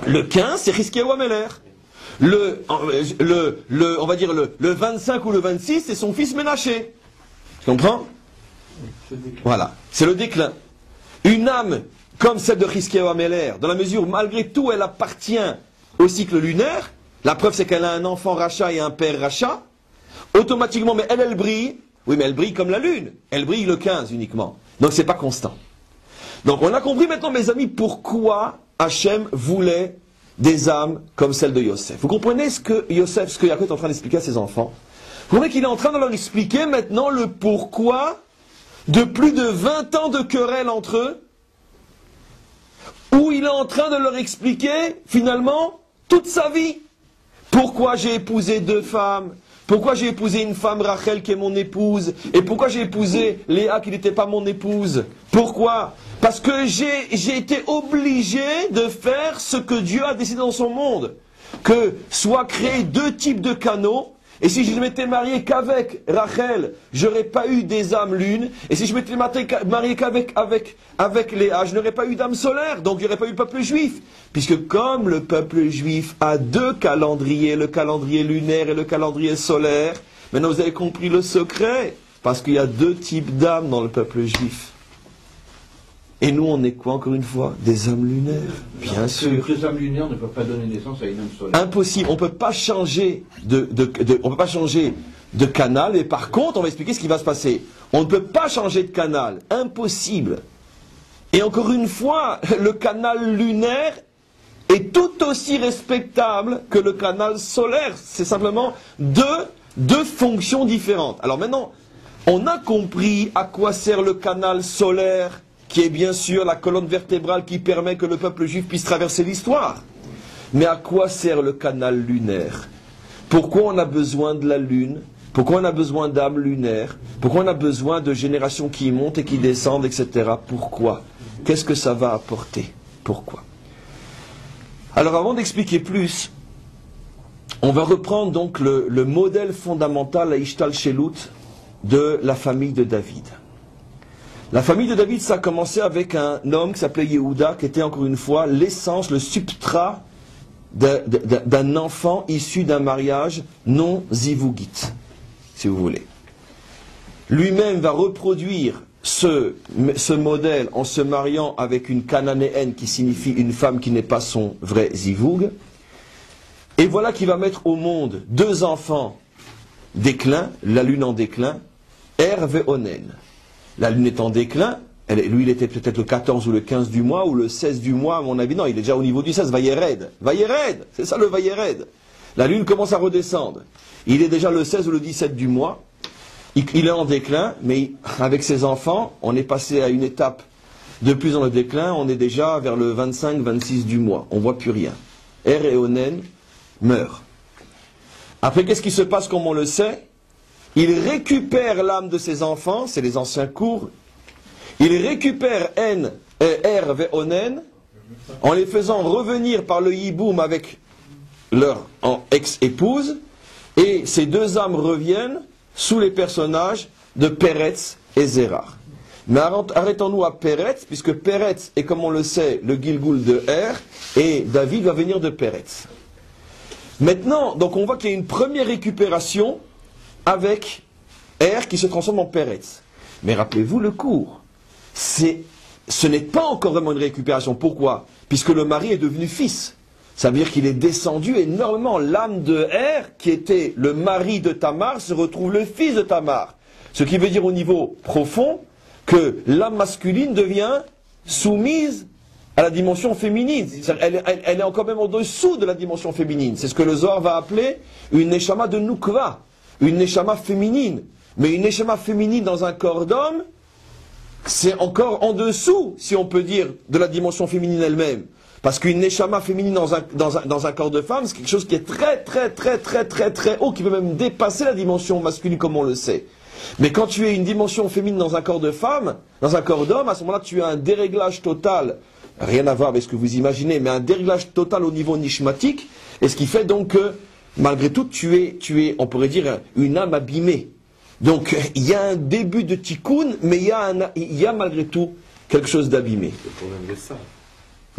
Le 15, c'est Chizkiyahu HaMelech. On va dire le 25 ou le 26, c'est son fils Ménaché. Tu comprends? Voilà, c'est le déclin. Une âme comme celle de Chizkiyahu Améler, dans la mesure où malgré tout elle appartient au cycle lunaire, la preuve c'est qu'elle a un enfant rachat et un père rachat, automatiquement, mais elle brille, oui mais elle brille comme la lune, elle brille le 15 uniquement, donc c'est pas constant. Donc on a compris maintenant mes amis pourquoi Hachem voulait des âmes comme celle de Yosef. Vous comprenez ce que Yosef, ce que Yaakov est en train d'expliquer à ses enfants? Vous comprenez qu'il est en train de leur expliquer maintenant le pourquoi de plus de 20 ans de querelle entre eux, où il est en train de leur expliquer, finalement, toute sa vie. Pourquoi j'ai épousé 2 femmes? Pourquoi j'ai épousé une femme, Rachel, qui est mon épouse? Et pourquoi j'ai épousé Léa, qui n'était pas mon épouse? Pourquoi? Parce que j'ai été obligé de faire ce que Dieu a décidé dans son monde. Que soient créés 2 types de canaux. Et si je ne m'étais marié qu'avec Rachel, j'aurais pas eu des âmes lunes. Et si je m'étais marié qu'avec Léa, je n'aurais pas eu d'âme solaire. Donc il n'y aurait pas eu le peuple juif. Puisque comme le peuple juif a 2 calendriers, le calendrier lunaire et le calendrier solaire, maintenant vous avez compris le secret. Parce qu'il y a 2 types d'âmes dans le peuple juif. Et nous, on est quoi, encore une fois? Des âmes lunaires, bien sûr. Les âmes lunaires ne peuvent pas donner naissance à une âme solaire. Impossible. On ne peut pas changer on peut pas changer de canal. Et par contre, on va expliquer ce qui va se passer. On ne peut pas changer de canal. Impossible. Et encore une fois, le canal lunaire est tout aussi respectable que le canal solaire. C'est simplement deux fonctions différentes. Alors maintenant, on a compris à quoi sert le canal solaire, qui est bien sûr la colonne vertébrale qui permet que le peuple juif puisse traverser l'histoire. Mais à quoi sert le canal lunaire? Pourquoi on a besoin de la lune? Pourquoi on a besoin d'âmes lunaires? Pourquoi on a besoin de générations qui montent et qui descendent, etc. Pourquoi? Qu'est-ce que ça va apporter? Pourquoi? Alors avant d'expliquer plus, on va reprendre donc le modèle fondamental, la Ishtal Shelut, de la famille de David. La famille de David, ça a commencé avec un homme qui s'appelait Yehuda, qui était encore une fois l'essence, le substrat d'un enfant issu d'un mariage non zivugite, si vous voulez. Lui-même va reproduire ce modèle en se mariant avec une cananéenne qui signifie une femme qui n'est pas son vrai zivoug. Et voilà qu'il va mettre au monde 2 enfants déclin, la lune en déclin, Er ve Onen. La lune est en déclin, lui il était peut-être le 14 ou le 15 du mois, ou le 16 du mois à mon avis, non, il est déjà au niveau du 16, Vayered, c'est ça le Vayered. La lune commence à redescendre, il est déjà le 16 ou le 17 du mois, il est en déclin, mais avec ses enfants, on est passé à une étape de plus en le déclin, on est déjà vers le 25-26 du mois, on ne voit plus rien. Er et Onen meurent. Après, qu'est-ce qui se passe comme on le sait? Il récupère l'âme de ses enfants, c'est les anciens cours. Il récupère Er ve Onen en les faisant revenir par le Yiboum avec leur ex-épouse. Et ces 2 âmes reviennent sous les personnages de Peretz et Zérach. Mais arrêtons-nous à Peretz, puisque Peretz est, comme on le sait, le Gilgoul de Er, et David va venir de Peretz. Maintenant, donc on voit qu'il y a une première récupération avec Er qui se transforme en Peretz. Mais rappelez-vous le cours. Ce n'est pas encore vraiment une récupération. Pourquoi? Puisque le mari est devenu fils. Ça veut dire qu'il est descendu énormément. L'âme de Er, qui était le mari de Tamar, se retrouve le fils de Tamar. Ce qui veut dire au niveau profond que l'âme masculine devient soumise à la dimension féminine. Elle est encore même au-dessous de la dimension féminine. C'est ce que le Zohar va appeler une neshama de Nukva, une neshama féminine. Mais une neshama féminine dans un corps d'homme, c'est encore en dessous, si on peut dire, de la dimension féminine elle-même. Parce qu'une neshama féminine dans un corps de femme, c'est quelque chose qui est très haut, qui peut même dépasser la dimension masculine comme on le sait. Mais quand tu as une dimension féminine dans un corps de femme, dans un corps d'homme, à ce moment-là, tu as un déréglage total, rien à voir avec ce que vous imaginez, mais un déréglage total au niveau nishmatique, et ce qui fait donc que, malgré tout, tu es, on pourrait dire, une âme abîmée. Donc, il y a un début de tikkun, mais il y a malgré tout quelque chose d'abîmé. C'est le problème des saves.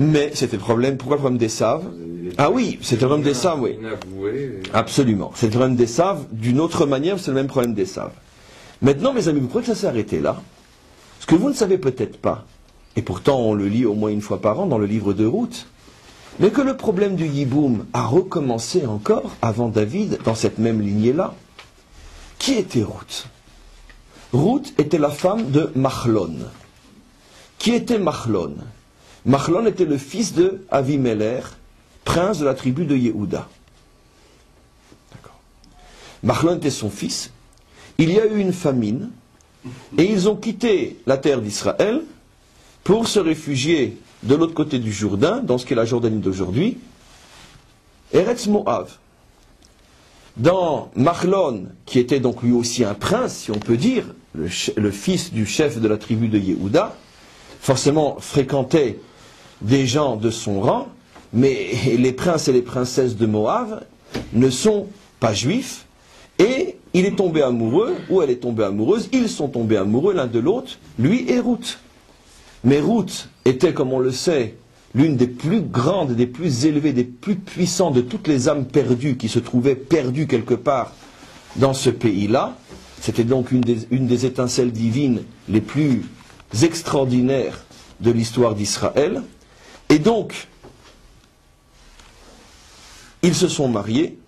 Mais c'était le problème. Pourquoi le problème des saves? Ah oui, c'est le problème des saves, oui. Absolument. C'est le problème des saves. D'une autre manière, c'est le même problème des saves. Maintenant, mes amis, vous croyez que ça s'est arrêté là? Ce que vous ne savez peut-être pas, et pourtant on le lit au moins une fois par an dans le livre de Ruth, mais que le problème du Yiboum a recommencé encore avant David dans cette même lignée-là. Qui était Ruth? Ruth était la femme de Machlon. Qui était Machlon? Machlon était le fils de Avimelech, prince de la tribu de Yehuda. Machlon était son fils. Il y a eu une famine et ils ont quitté la terre d'Israël pour se réfugier de l'autre côté du Jourdain, dans ce qu'est la Jordanie d'aujourd'hui, Eretz Moav. Dans Machlon, qui était donc lui aussi un prince, si on peut dire, le fils du chef de la tribu de Yehuda, forcément fréquentait des gens de son rang, mais les princes et les princesses de Moab ne sont pas juifs, et il est tombé amoureux, ou elle est tombée amoureuse, ils sont tombés amoureux l'un de l'autre, lui et Ruth. Mais Ruth était, comme on le sait, l'une des plus grandes, des plus élevées, des plus puissantes de toutes les âmes perdues qui se trouvaient perdues quelque part dans ce pays-là. C'était donc une des étincelles divines les plus extraordinaires de l'histoire d'Israël. Et donc, ils se sont mariés,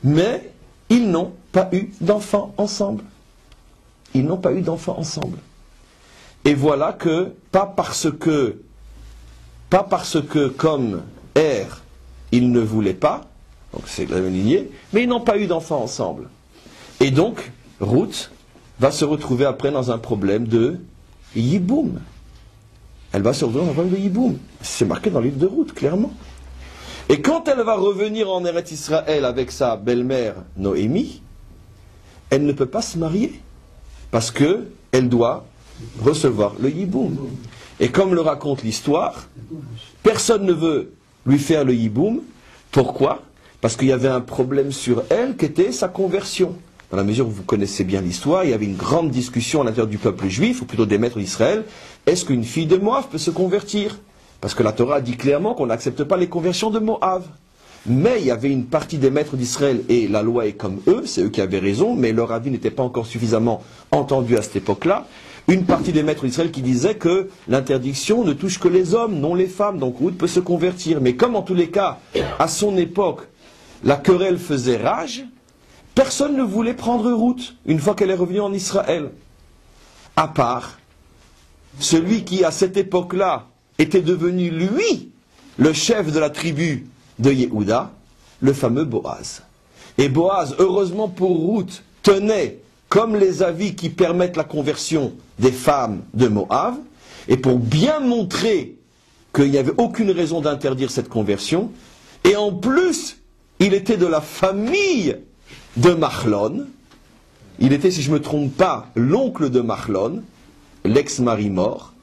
mais ils n'ont pas eu d'enfants ensemble. Ils n'ont pas eu d'enfants ensemble. Et voilà que, pas parce que comme ils ne voulaient pas, donc c'est la même lignée, mais ils n'ont pas eu d'enfants ensemble. Et donc, Ruth va se retrouver après dans un problème de Yiboum. Elle va se retrouver dans un problème de Yiboum. C'est marqué dans le livre de Ruth, clairement. Et quand elle va revenir en Eretz Israël avec sa belle-mère Noémie, elle ne peut pas se marier, parce que elle doit recevoir le Yiboum. Et comme le raconte l'histoire, personne ne veut lui faire le Yiboum. Pourquoi? Parce qu'il y avait un problème sur elle qui était sa conversion. Dans la mesure où vous connaissez bien l'histoire, il y avait une grande discussion à l'intérieur du peuple juif, ou plutôt des maîtres d'Israël. Est-ce qu'une fille de Moab peut se convertir? Parce que la Torah dit clairement qu'on n'accepte pas les conversions de Moab. Mais il y avait une partie des maîtres d'Israël, et la loi est comme eux, c'est eux qui avaient raison, mais leur avis n'était pas encore suffisamment entendu à cette époque-là. Une partie des maîtres d'Israël qui disait que l'interdiction ne touche que les hommes, non les femmes, donc Ruth peut se convertir. Mais comme en tous les cas, à son époque, la querelle faisait rage, personne ne voulait prendre Ruth une fois qu'elle est revenue en Israël. À part celui qui, à cette époque-là, était devenu, lui, le chef de la tribu de Yehuda, le fameux Boaz. Et Boaz, heureusement pour Ruth, tenait comme les avis qui permettent la conversion des femmes de Moab, et pour bien montrer qu'il n'y avait aucune raison d'interdire cette conversion, et en plus, il était de la famille de Machlon, il était, si je ne me trompe pas, l'oncle de Machlon, l'ex-mari mort.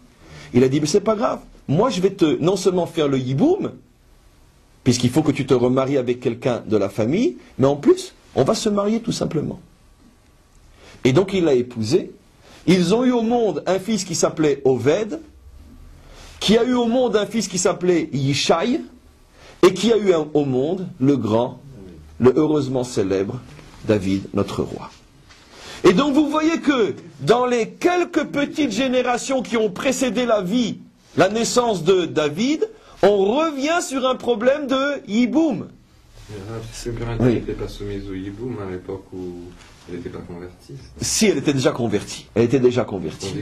Il a dit, mais c'est pas grave, moi je vais te non seulement faire le Yiboum, puisqu'il faut que tu te remaries avec quelqu'un de la famille, mais en plus, on va se marier tout simplement. Et donc il l'a épousée. Ils ont eu au monde un fils qui s'appelait Oved, qui a eu au monde un fils qui s'appelait Yishai, et qui a eu au monde le grand, le heureusement célèbre David, notre roi. Et donc vous voyez que dans les quelques petites générations qui ont précédé la naissance de David, on revient sur un problème de Yiboum. C'est que Rachel n'était pas soumise au Yiboum à l'époque où elle n'était pas convertie. Si, elle était déjà convertie. Elle était déjà convertie.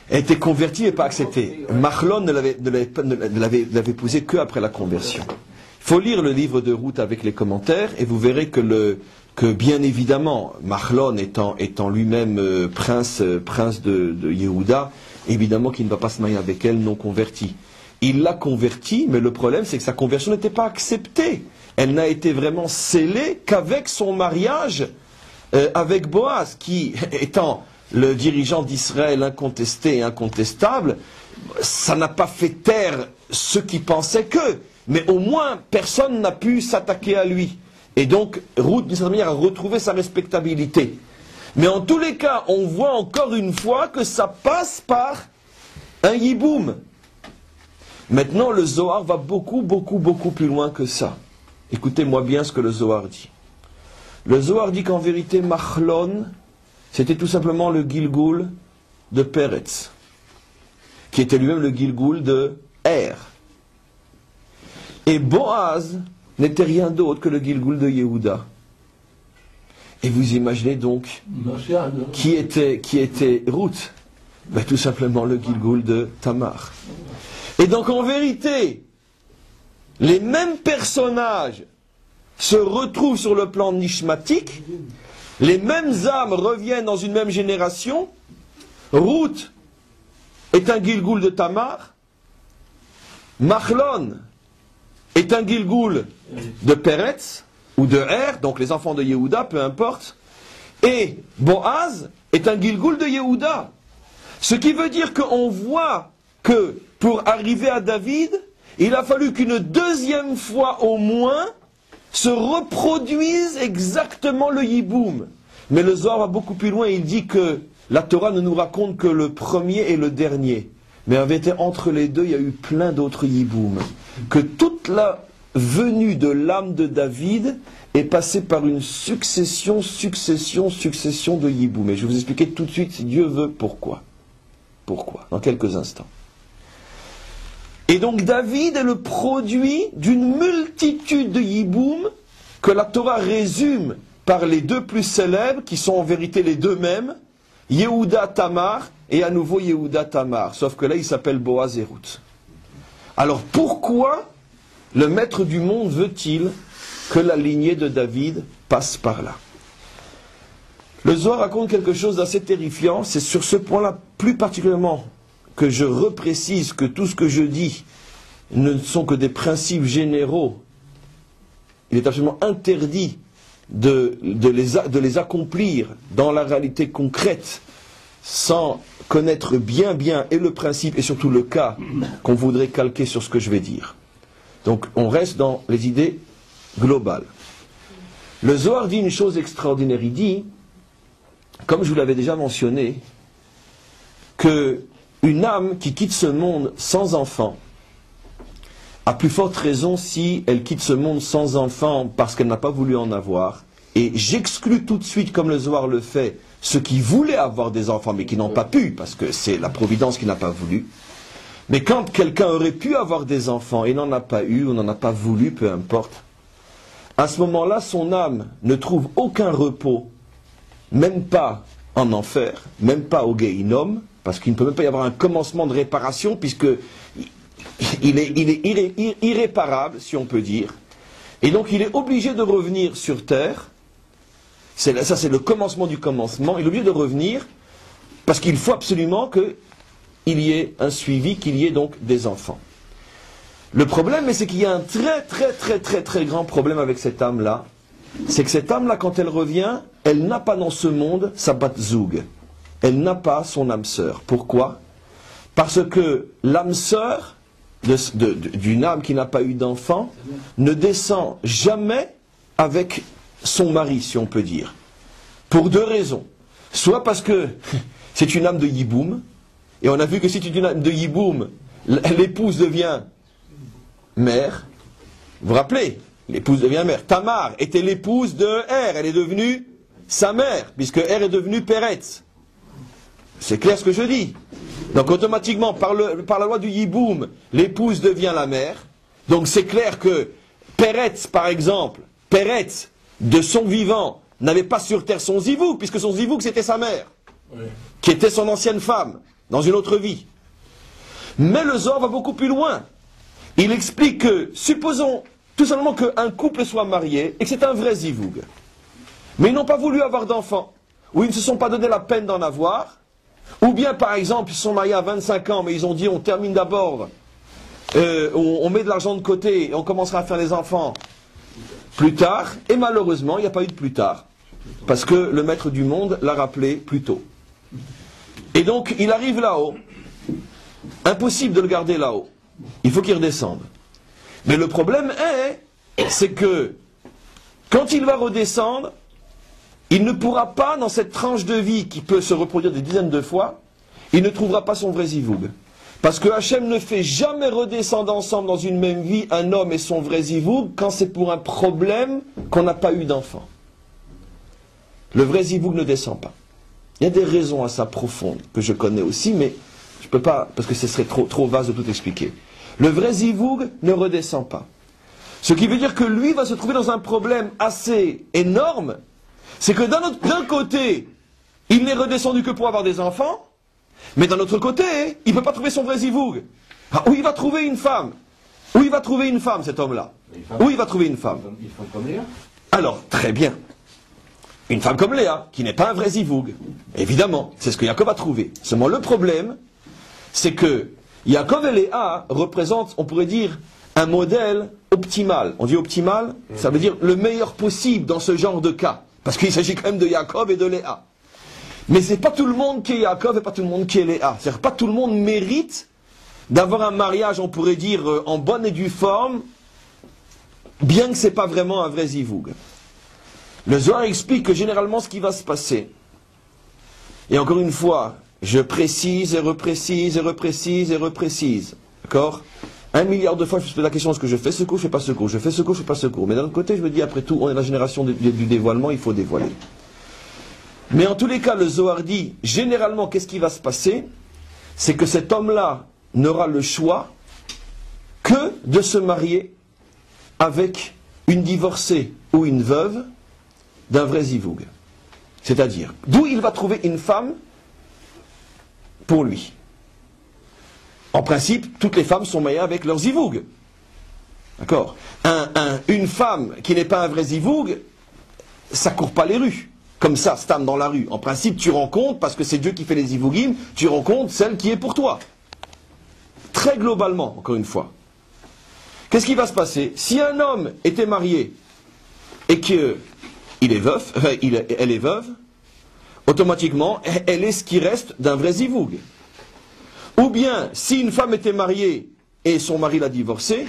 Elle était convertie et pas acceptée. Machlon ne l'avait épousée qu'après la conversion. Il faut lire le livre de Ruth avec les commentaires et vous verrez que bien évidemment, Machlon étant lui-même prince de Yehuda, évidemment qu'il ne va pas se marier avec elle non convertie. Il l'a convertie, mais le problème c'est que sa conversion n'était pas acceptée. Elle n'a été vraiment scellée qu'avec son mariage avec Boaz, qui, étant le dirigeant d'Israël incontesté et incontestable, ça n'a pas fait taire ceux qui pensaient que, mais au moins personne n'a pu s'attaquer à lui. Et donc, Ruth, d'une certaine manière, a retrouvé sa respectabilité. Mais en tous les cas, on voit encore une fois que ça passe par un Yiboum. Maintenant, le Zohar va beaucoup plus loin que ça. Écoutez-moi bien ce que le Zohar dit. Le Zohar dit qu'en vérité, Machlon, c'était tout simplement le Gilgoul de Peretz, qui était lui-même le Gilgoul de Er. Et Boaz n'était rien d'autre que le Gilgoul de Yehuda. Et vous imaginez donc qui était Ruth? Ben, tout simplement le Gilgoul de Tamar. Et donc en vérité, les mêmes personnages se retrouvent sur le plan nishmatique, les mêmes âmes reviennent dans une même génération. Ruth est un Gilgoul de Tamar, Machlon est un Gilgoul de Peretz, ou de Er, donc les enfants de Yehuda, peu importe, et Boaz est un Gilgoul de Yehuda. Ce qui veut dire qu'on voit que pour arriver à David, il a fallu qu'une deuxième fois au moins se reproduise exactement le Yiboum. Mais le Zohar va beaucoup plus loin, il dit que la Torah ne nous raconte que le premier et le dernier. Mais en vérité, entre les deux, il y a eu plein d'autres Yiboum. Que toute la venue de l'âme de David est passée par une succession de Yiboum. Et je vais vous expliquer tout de suite, si Dieu veut, pourquoi. Pourquoi, dans quelques instants. Et donc David est le produit d'une multitude de Yiboum que la Torah résume par les deux plus célèbres, qui sont en vérité les deux mêmes, Yehuda Tamar et à nouveau Yehuda Tamar. Sauf que là, il s'appelle Boaz et Ruth. Alors pourquoi le maître du monde veut-il que la lignée de David passe par là? Le Zohar raconte quelque chose d'assez terrifiant. C'est sur ce point-là, plus particulièrement, que je reprécise que tout ce que je dis ne sont que des principes généraux. Il est absolument interdit de les accomplir dans la réalité concrète sans connaître bien et le principe et surtout le cas qu'on voudrait calquer sur ce que je vais dire. Donc on reste dans les idées globales. Le Zohar dit une chose extraordinaire. Il dit, comme je vous l'avais déjà mentionné, que une âme qui quitte ce monde sans enfant, à plus forte raison si elle quitte ce monde sans enfant parce qu'elle n'a pas voulu en avoir, et j'exclus tout de suite, comme le Zohar le fait, ceux qui voulaient avoir des enfants mais qui n'ont pas pu, parce que c'est la providence qui n'a pas voulu. Mais quand quelqu'un aurait pu avoir des enfants et n'en a pas eu, ou n'en a pas voulu, peu importe, à ce moment-là, son âme ne trouve aucun repos, même pas en enfer, même pas au Gehinnom, parce qu'il ne peut même pas y avoir un commencement de réparation, puisque il est irréparable, si on peut dire. Et donc il est obligé de revenir sur terre. Ça c'est le commencement du commencement. Il est obligé de revenir, parce qu'il faut absolument qu'il y ait un suivi, qu'il y ait donc des enfants. Le problème, c'est qu'il y a un très grand problème avec cette âme-là. C'est que cette âme-là, quand elle revient, elle n'a pas dans ce monde sa bat zoug. Elle n'a pas son âme sœur. Pourquoi? Parce que l'âme sœur d'une âme qui n'a pas eu d'enfant ne descend jamais avec son mari, si on peut dire. Pour deux raisons. Soit parce que c'est une âme de Yiboum, et on a vu que si c'est une âme de Yiboum, l'épouse devient mère. Vous vous rappelez? L'épouse devient mère. Tamar était l'épouse de Er, elle est devenue sa mère, puisque Er est devenue Peretz. C'est clair ce que je dis. Donc automatiquement, par la loi du Yiboum, l'épouse devient la mère. Donc c'est clair que Peretz, par exemple, Peretz, de son vivant, n'avait pas sur terre son zivouk, puisque son zivouk c'était sa mère, oui, qui était son ancienne femme, dans une autre vie. Mais le Zohar va beaucoup plus loin. Il explique que, supposons tout simplement qu'un couple soit marié, et que c'est un vrai zivouk, mais ils n'ont pas voulu avoir d'enfants, ou ils ne se sont pas donné la peine d'en avoir, ou bien par exemple ils se sont mariés à 25 ans, mais ils ont dit on termine d'abord, on met de l'argent de côté, et on commencera à faire les enfants plus tard, et malheureusement il n'y a pas eu de plus tard, parce que le maître du monde l'a rappelé plus tôt. Et donc il arrive là-haut, impossible de le garder là-haut, il faut qu'il redescende. Mais le problème c'est que quand il va redescendre, il ne pourra pas, dans cette tranche de vie qui peut se reproduire des dizaines de fois, il ne trouvera pas son vrai zivoug. Parce que Hachem ne fait jamais redescendre ensemble dans une même vie un homme et son vrai zivoug quand c'est pour un problème qu'on n'a pas eu d'enfant. Le vrai zivoug ne descend pas. Il y a des raisons à ça profondes, que je connais aussi, mais je ne peux pas, parce que ce serait trop vaste de tout expliquer. Le vrai zivoug ne redescend pas. Ce qui veut dire que lui va se trouver dans un problème assez énorme, c'est que d'un côté, il n'est redescendu que pour avoir des enfants, mais d'un autre côté, il ne peut pas trouver son vrai zivoug. Où il va trouver une femme? Où il va trouver une femme, cet homme-là? Où il va trouver une femme? Une femme comme Léa. Alors, très bien. Une femme comme Léa, qui n'est pas un vrai zivoug. Évidemment, c'est ce que Yaakov a trouvé. Seulement le problème, c'est que Yaakov et Léa représentent, on pourrait dire, un modèle optimal. On dit optimal, ça veut dire le meilleur possible dans ce genre de cas. Parce qu'il s'agit quand même de Yaakov et de Léa. Mais c'est pas tout le monde qui est Yaakov et pas tout le monde qui est Léa. C'est-à-dire pas tout le monde mérite d'avoir un mariage, on pourrait dire, en bonne et due forme, bien que c'est pas vraiment un vrai zivoug. Le Zohar explique que généralement ce qui va se passer, et encore une fois, je précise et reprécise et reprécise et reprécise, d'accord? 1 milliard de fois je me pose la question, est-ce que je fais ce cours, je fais pas ce cours, je fais ce cours, je fais pas ce cours. Mais d'un autre côté, je me dis, après tout, on est la génération du dévoilement, il faut dévoiler. Mais en tous les cas, le Zohar dit, généralement, qu'est-ce qui va se passer? C'est que cet homme-là n'aura le choix que de se marier avec une divorcée ou une veuve d'un vrai zivoug. C'est-à-dire, d'où il va trouver une femme pour lui. En principe, toutes les femmes sont mariées avec leur zivoug. D'accord? Une femme qui n'est pas un vrai zivoug, ça court pas les rues. Comme ça, stam dans la rue. En principe, tu rencontres, parce que c'est Dieu qui fait les zivougim, tu rencontres celle qui est pour toi. Très globalement, encore une fois. Qu'est-ce qui va se passer? Si un homme était marié et qu'il est veuf, elle est veuve, automatiquement, elle est ce qui reste d'un vrai zivoug. Ou bien, si une femme était mariée et son mari l'a divorcée,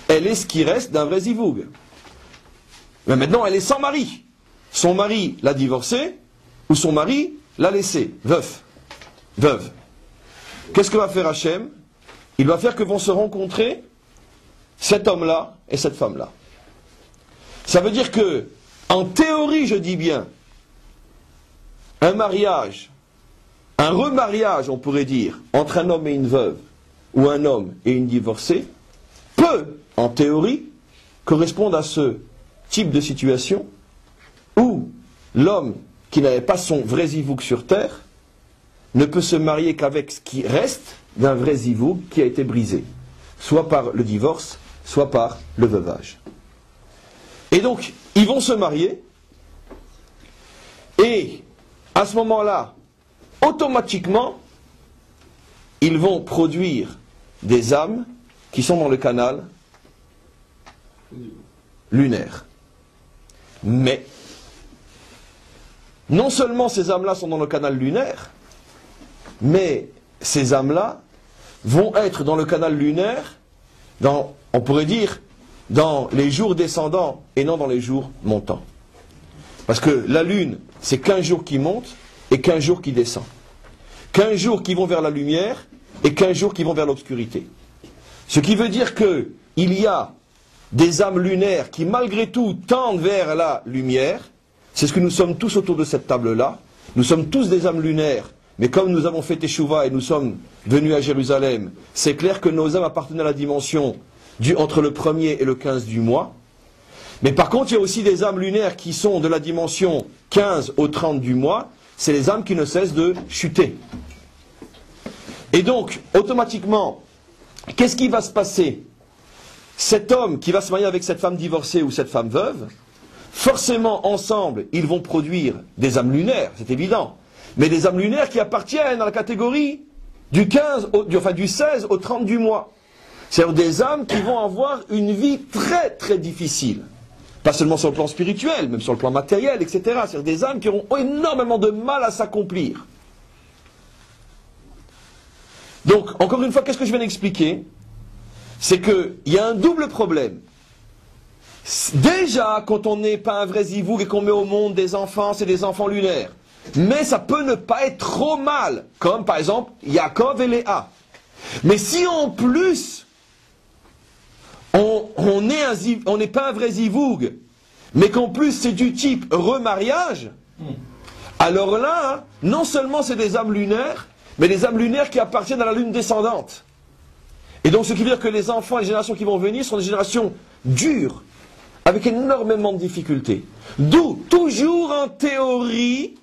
elle est ce qui reste d'un vrai zivoug. Mais maintenant, elle est sans mari. Son mari l'a divorcée, ou son mari l'a laissée, veuf, veuve. Qu'est-ce que va faire Hachem? Il va faire que vont se rencontrer cet homme-là et cette femme-là. Ça veut dire que, en théorie, je dis bien, un mariage, un remariage, on pourrait dire, entre un homme et une veuve, ou un homme et une divorcée, peut, en théorie, correspondre à ce type de situation où l'homme qui n'avait pas son vrai zivoug sur terre ne peut se marier qu'avec ce qui reste d'un vrai zivoug qui a été brisé, soit par le divorce, soit par le veuvage. Et donc, ils vont se marier, et à ce moment-là, automatiquement, ils vont produire des âmes qui sont dans le canal lunaire. Mais, non seulement ces âmes-là sont dans le canal lunaire, mais ces âmes-là vont être dans le canal lunaire, on pourrait dire, dans les jours descendants et non dans les jours montants. Parce que la lune, c'est 15 jours qui montent et 15 jours qui descendent. 15 jours qui vont vers la lumière et 15 jours qui vont vers l'obscurité. Ce qui veut dire qu'il y a des âmes lunaires qui malgré tout tendent vers la lumière. C'est ce que nous sommes tous autour de cette table-là. Nous sommes tous des âmes lunaires, mais comme nous avons fait Teshuvah et nous sommes venus à Jérusalem, c'est clair que nos âmes appartiennent à la dimension entre le 1er et le 15 du mois. Mais par contre, il y a aussi des âmes lunaires qui sont de la dimension 15 au 30 du mois. C'est les âmes qui ne cessent de chuter. Et donc, automatiquement, qu'est-ce qui va se passer? Cet homme qui va se marier avec cette femme divorcée ou cette femme veuve, forcément, ensemble, ils vont produire des âmes lunaires, c'est évident. Mais des âmes lunaires qui appartiennent à la catégorie du 16 au 30 du mois. C'est-à-dire des âmes qui vont avoir une vie très très difficile. Pas seulement sur le plan spirituel, même sur le plan matériel, etc. C'est-à-dire des âmes qui auront énormément de mal à s'accomplir. Donc, encore une fois, qu'est-ce que je viens d'expliquer? C'est qu'il y a un double problème. Déjà, quand on n'est pas un vrai zivoug et qu'on met au monde des enfants, c'est des enfants lunaires. Mais ça peut ne pas être trop mal, comme par exemple Yaakov et Léa. Mais si en plus, on n'est pas un vrai zivoug, mais qu'en plus c'est du type remariage, alors là, non seulement c'est des âmes lunaires, mais des âmes lunaires qui appartiennent à la lune descendante. Et donc ce qui veut dire que les enfants, les générations qui vont venir sont des générations dures, avec énormément de difficultés. D'où, toujours en théorie,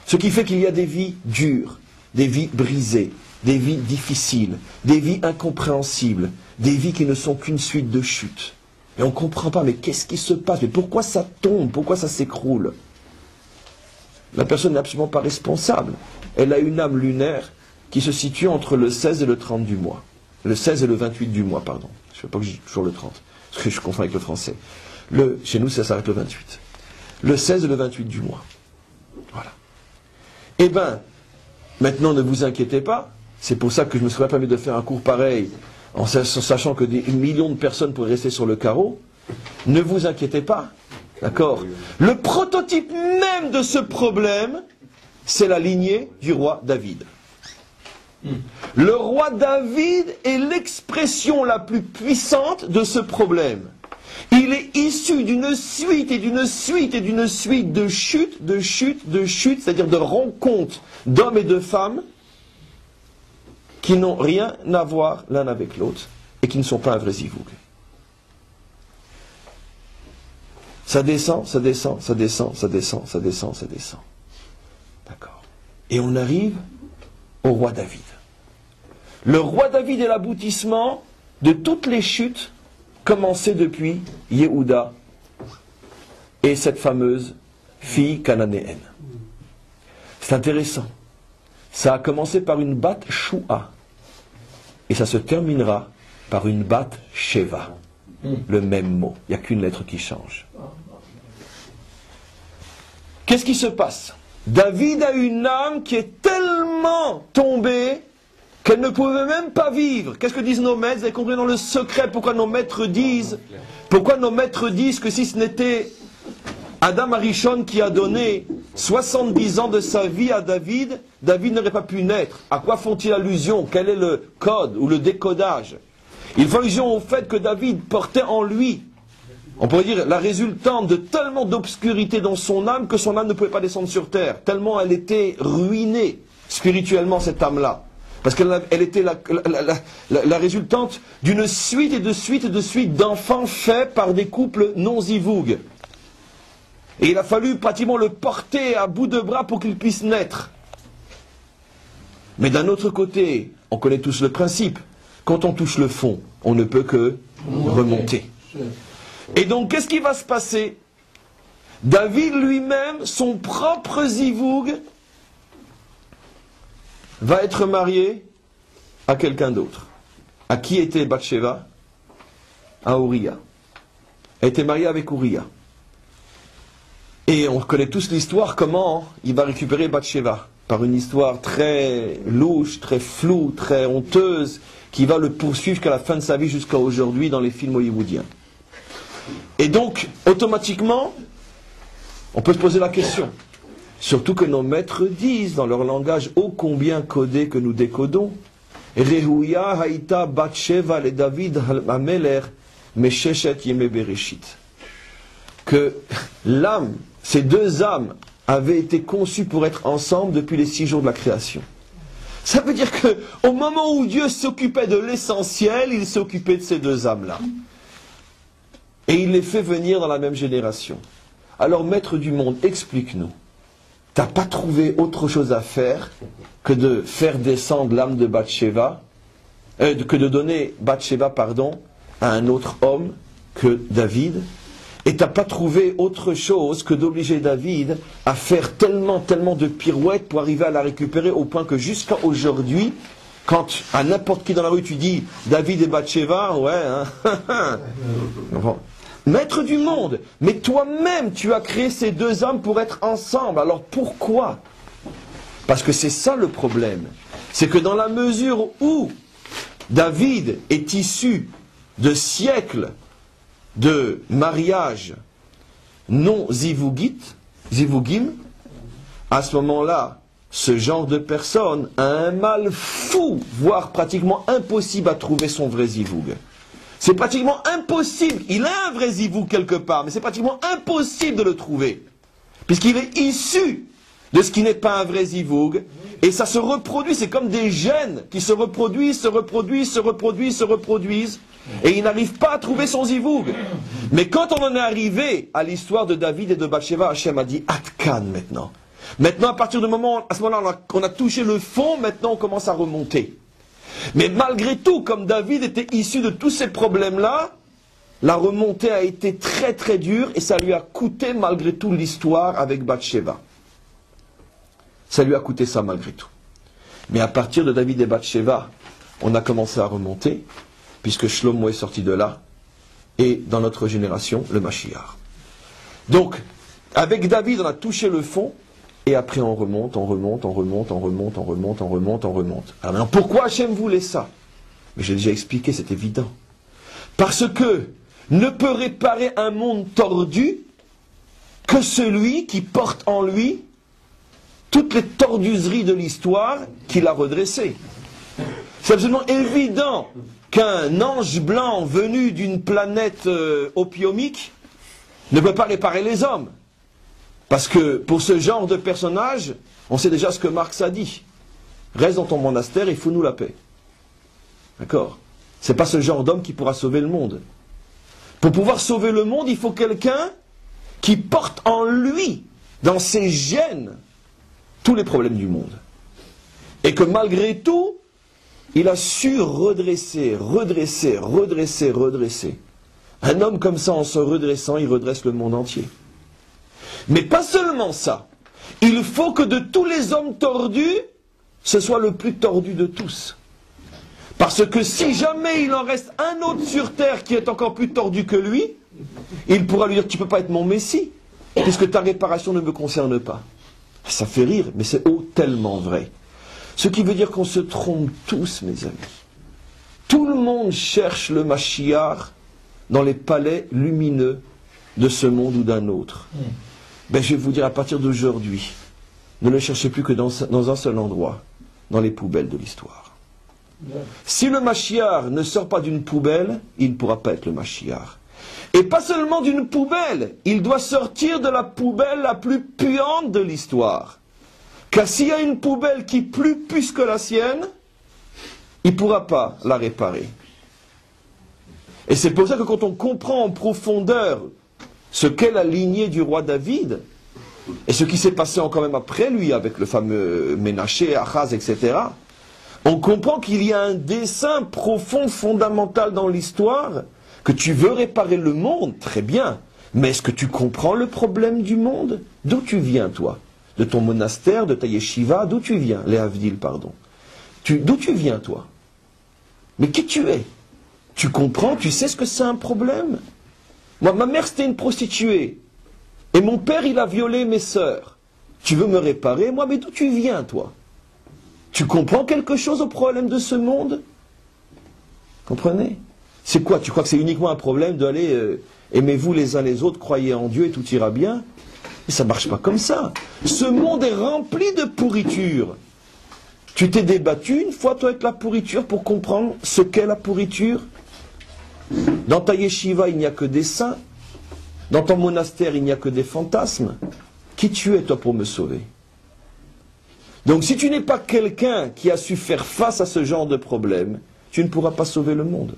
ce qui fait qu'il y a des vies dures, des vies brisées, des vies difficiles, des vies incompréhensibles, des vies qui ne sont qu'une suite de chutes. Et on ne comprend pas, mais qu'est-ce qui se passe? Mais pourquoi ça tombe? Pourquoi ça s'écroule? La personne n'est absolument pas responsable. Elle a une âme lunaire qui se situe entre le 16 et le 30 du mois. Le 16 et le 28 du mois, pardon. Je ne sais pas que je dis toujours le 30, parce que je confonds avec le français. Chez nous, ça s'arrête le 28. Le 16 et le 28 du mois. Voilà. Eh bien, maintenant, ne vous inquiétez pas. C'est pour ça que je me serais permis de faire un cours pareil, en sachant que des millions de personnes pourraient rester sur le carreau. Ne vous inquiétez pas. D'accord? Le prototype même de ce problème, c'est la lignée du roi David. Le roi David est l'expression la plus puissante de ce problème. Il est issu d'une suite et d'une suite et d'une suite de chutes, c'est-à-dire de rencontres d'hommes et de femmes qui n'ont rien à voir l'un avec l'autre et qui ne sont pas un vrai zivoug. Ça descend, ça descend, ça descend, ça descend, ça descend, ça descend. D'accord. Et on arrive au roi David. Le roi David est l'aboutissement de toutes les chutes commencées depuis Yehuda et cette fameuse fille cananéenne. C'est intéressant. Ça a commencé par une bat Shua et ça se terminera par une bat Sheva. Le même mot. Il n'y a qu'une lettre qui change. Qu'est-ce qui se passe? David a une âme qui est tellement tombée qu'elle ne pouvait même pas vivre. Qu'est-ce que disent nos maîtres? Vous avez compris dans le secret pourquoi nos maîtres disent que si ce n'était Adam Arishon qui a donné 70 ans de sa vie à David, David n'aurait pas pu naître. À quoi font-ils allusion? Quel est le code ou le décodage? Ils font allusion au fait que David portait en lui, on pourrait dire, la résultante de tellement d'obscurité dans son âme que son âme ne pouvait pas descendre sur terre. Tellement elle était ruinée spirituellement, cette âme-là. Parce qu'elle était la résultante d'une suite et de suite et de suite d'enfants faits par des couples non zivoug. Et il a fallu pratiquement le porter à bout de bras pour qu'il puisse naître. Mais d'un autre côté, on connaît tous le principe. Quand on touche le fond, on ne peut que remonter. Et donc, qu'est-ce qui va se passer? David lui-même, son propre zivoug, va être marié à quelqu'un d'autre. À qui était Bathsheba? À Uriah. Elle était mariée avec Uriah. Et on connaît tous l'histoire, comment il va récupérer Bathsheba. Par une histoire très louche, très floue, très honteuse, qui va le poursuivre jusqu'à la fin de sa vie, jusqu'à aujourd'hui, dans les films hollywoodiens. Et donc, automatiquement, on peut se poser la question. Surtout que nos maîtres disent, dans leur langage ô combien codé que nous décodons, Rehuya haïta Bathsheba le David hameler mesheshet yeme bereshit. Que l'âme, ces deux âmes, avaient été conçues pour être ensemble depuis les 6 jours de la création. Ça veut dire qu'au moment où Dieu s'occupait de l'essentiel, il s'occupait de ces deux âmes-là. Et il les fait venir dans la même génération. Alors, maître du monde, explique-nous. T'as pas trouvé autre chose à faire que de faire descendre l'âme de Bathsheba, que de donner Bathsheba, à un autre homme que David, et t'as pas trouvé autre chose que d'obliger David à faire tellement de pirouettes pour arriver à la récupérer, au point que jusqu'à aujourd'hui, quand à n'importe qui dans la rue tu dis David et Bathsheba, ouais, hein, maître du monde, mais toi-même tu as créé ces deux âmes pour être ensemble. Alors pourquoi? Parce que c'est ça le problème. C'est que dans la mesure où David est issu de siècles de mariage non zivougim, à ce moment-là, ce genre de personne a un mal fou, voire pratiquement impossible à trouver son vrai zivoug. C'est pratiquement impossible. Il a un vrai zivoug quelque part, mais c'est pratiquement impossible de le trouver. puisqu'il est issu de ce qui n'est pas un vrai zivoug, et ça se reproduit, c'est comme des gènes qui se reproduisent, se reproduisent, se reproduisent, se reproduisent, et il n'arrive pas à trouver son zivoug. Mais quand on en est arrivé à l'histoire de David et de Bathsheba, Hachem a dit Atkan maintenant. Maintenant, à partir du moment, à ce moment-là, on a touché le fond, maintenant on commence à remonter. Mais malgré tout, comme David était issu de tous ces problèmes-là, la remontée a été très très dure, et ça lui a coûté malgré tout l'histoire avec Bathsheba. Ça lui a coûté ça malgré tout. Mais à partir de David et Bathsheba, on a commencé à remonter, puisque Shlomo est sorti de là, et dans notre génération, le Mashiach. Donc, avec David, on a touché le fond, et après on remonte, on remonte, on remonte, on remonte, on remonte, on remonte, on remonte. Alors maintenant, pourquoi Hachem voulait ça? Mais j'ai déjà expliqué, c'est évident. Parce que ne peut réparer un monde tordu que celui qui porte en lui toutes les torduseries de l'histoire qu'il a redressées. C'est absolument évident qu'un ange blanc venu d'une planète opiumique ne peut pas réparer les hommes. Parce que pour ce genre de personnage, on sait déjà ce que Marx a dit. Reste dans ton monastère et fous-nous la paix. D'accord? C'est pas ce genre d'homme qui pourra sauver le monde. Pour pouvoir sauver le monde, il faut quelqu'un qui porte en lui, dans ses gènes, tous les problèmes du monde. Et que malgré tout, il a su redresser, redresser, redresser, redresser. Un homme comme ça, en se redressant, il redresse le monde entier. Mais pas seulement ça. Il faut que de tous les hommes tordus, ce soit le plus tordu de tous. Parce que si jamais il en reste un autre sur terre qui est encore plus tordu que lui, il pourra lui dire, tu ne peux pas être mon Messie, puisque ta réparation ne me concerne pas. Ça fait rire, mais c'est tellement vrai. Ce qui veut dire qu'on se trompe tous, mes amis. Tout le monde cherche le Mashiach dans les palais lumineux de ce monde ou d'un autre. Ben, je vais vous dire, à partir d'aujourd'hui, ne le cherchez plus que dans un seul endroit, dans les poubelles de l'histoire. Si le Mashiach ne sort pas d'une poubelle, il ne pourra pas être le Mashiach. Et pas seulement d'une poubelle, il doit sortir de la poubelle la plus puante de l'histoire. Car s'il y a une poubelle qui est plus puce que la sienne, il ne pourra pas la réparer. Et c'est pour ça que quand on comprend en profondeur ce qu'est la lignée du roi David, et ce qui s'est passé encore même après lui, avec le fameux Ménaché, Achaz, etc., on comprend qu'il y a un dessein profond, fondamental dans l'histoire, que tu veux réparer le monde, très bien, mais est-ce que tu comprends le problème du monde? D'où tu viens, toi? De ton monastère, de ta yeshiva, d'où tu viens? Les Havdil, pardon. D'où tu viens, toi? Mais qui tu es? Tu comprends, tu sais ce que c'est un problème? Moi, ma mère, c'était une prostituée. Et mon père, il a violé mes sœurs. Tu veux me réparer? Moi, mais d'où tu viens, toi? Tu comprends quelque chose au problème de ce monde? Comprenez? C'est quoi? Tu crois que c'est uniquement un problème d'aller aimez-vous les uns les autres, croyez en Dieu et tout ira bien? Mais ça ne marche pas comme ça. Ce monde est rempli de pourriture. Tu t'es débattu une fois, toi, avec la pourriture pour comprendre ce qu'est la pourriture? Dans ta yeshiva, il n'y a que des saints. Dans ton monastère, il n'y a que des fantasmes. Qui tu es, toi, pour me sauver? Donc, si tu n'es pas quelqu'un qui a su faire face à ce genre de problème, tu ne pourras pas sauver le monde.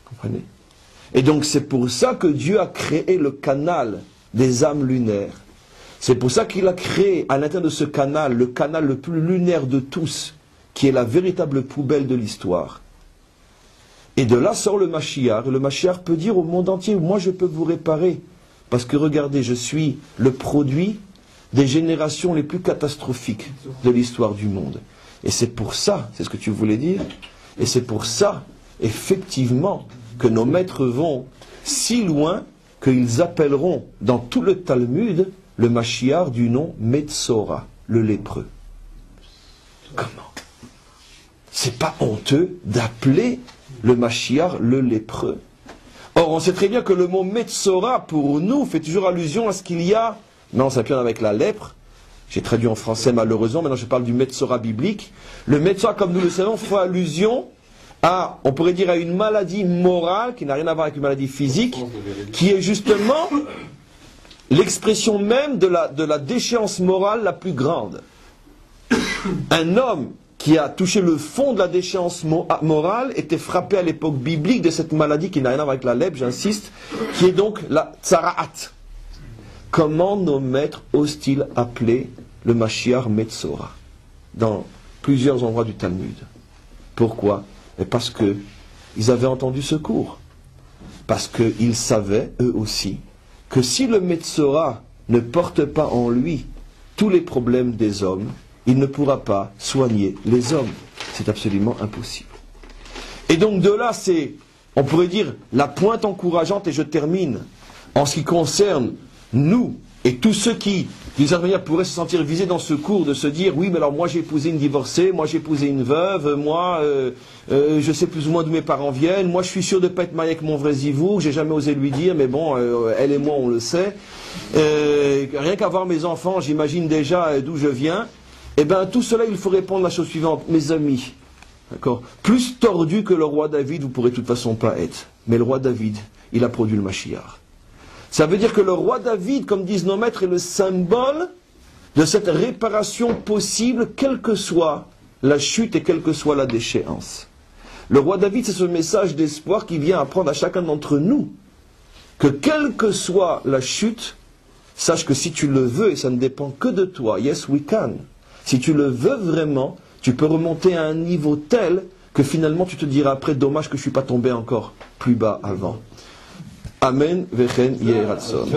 Comprenez? Et donc, c'est pour ça que Dieu a créé le canal des âmes lunaires. C'est pour ça qu'il a créé à l'intérieur de ce canal, le canal le plus lunaire de tous, qui est la véritable poubelle de l'histoire. Et de là sort le Mashiach. Et le Mashiach peut dire au monde entier, moi je peux vous réparer. Parce que regardez, je suis le produit des générations les plus catastrophiques de l'histoire du monde. Et c'est pour ça, c'est ce que tu voulais dire, et c'est pour ça, effectivement, que nos maîtres vont si loin qu'ils appelleront dans tout le Talmud le Mashiach du nom Metzora, le lépreux. Comment? C'est pas honteux d'appeler le Mashiach le lépreux. Or, on sait très bien que le mot Metzora, pour nous, fait toujours allusion à ce qu'il y a. Maintenant, ça vient avec la lèpre. J'ai traduit en français malheureusement, maintenant je parle du Metzora biblique. Le Metzora, comme nous le savons, fait allusion à, on pourrait dire, à une maladie morale qui n'a rien à voir avec une maladie physique, qui est justement l'expression même de la déchéance morale la plus grande. Un homme qui a touché le fond de la déchéance morale était frappé à l'époque biblique de cette maladie qui n'a rien à voir avec la lèpre, j'insiste, qui est donc la tsara'at. Comment nos maîtres osent-ils appeler le Mashiach Metzora dans plusieurs endroits du Talmud? Pourquoi? Et parce que ils avaient entendu ce cours. Parce qu'ils savaient, eux aussi, que si le Metzora ne porte pas en lui tous les problèmes des hommes, il ne pourra pas soigner les hommes. C'est absolument impossible. Et donc de là, c'est, on pourrait dire, la pointe encourageante, et je termine, en ce qui concerne nous, et tous ceux qui, d'une certaine manière, pourraient se sentir visés dans ce cours, de se dire, oui, mais alors moi j'ai épousé une divorcée, moi j'ai épousé une veuve, moi je sais plus ou moins d'où mes parents viennent, moi je suis sûr de ne pas être marié avec mon vrai zivou, j'ai jamais osé lui dire, mais bon, elle et moi on le sait. Rien qu'à voir mes enfants, j'imagine déjà d'où je viens. Eh bien, tout cela, il faut répondre la chose suivante, mes amis. D'accord? Plus tordu que le roi David, vous ne pourrez de toute façon pas être. Mais le roi David, il a produit le Mashiach. Ça veut dire que le roi David, comme disent nos maîtres, est le symbole de cette réparation possible, quelle que soit la chute et quelle que soit la déchéance. Le roi David, c'est ce message d'espoir qui vient apprendre à chacun d'entre nous que quelle que soit la chute, sache que si tu le veux, et ça ne dépend que de toi, yes we can. Si tu le veux vraiment, tu peux remonter à un niveau tel que finalement tu te diras après, dommage que je ne suis pas tombé encore plus bas avant. Amen, vechen, yeh ratson.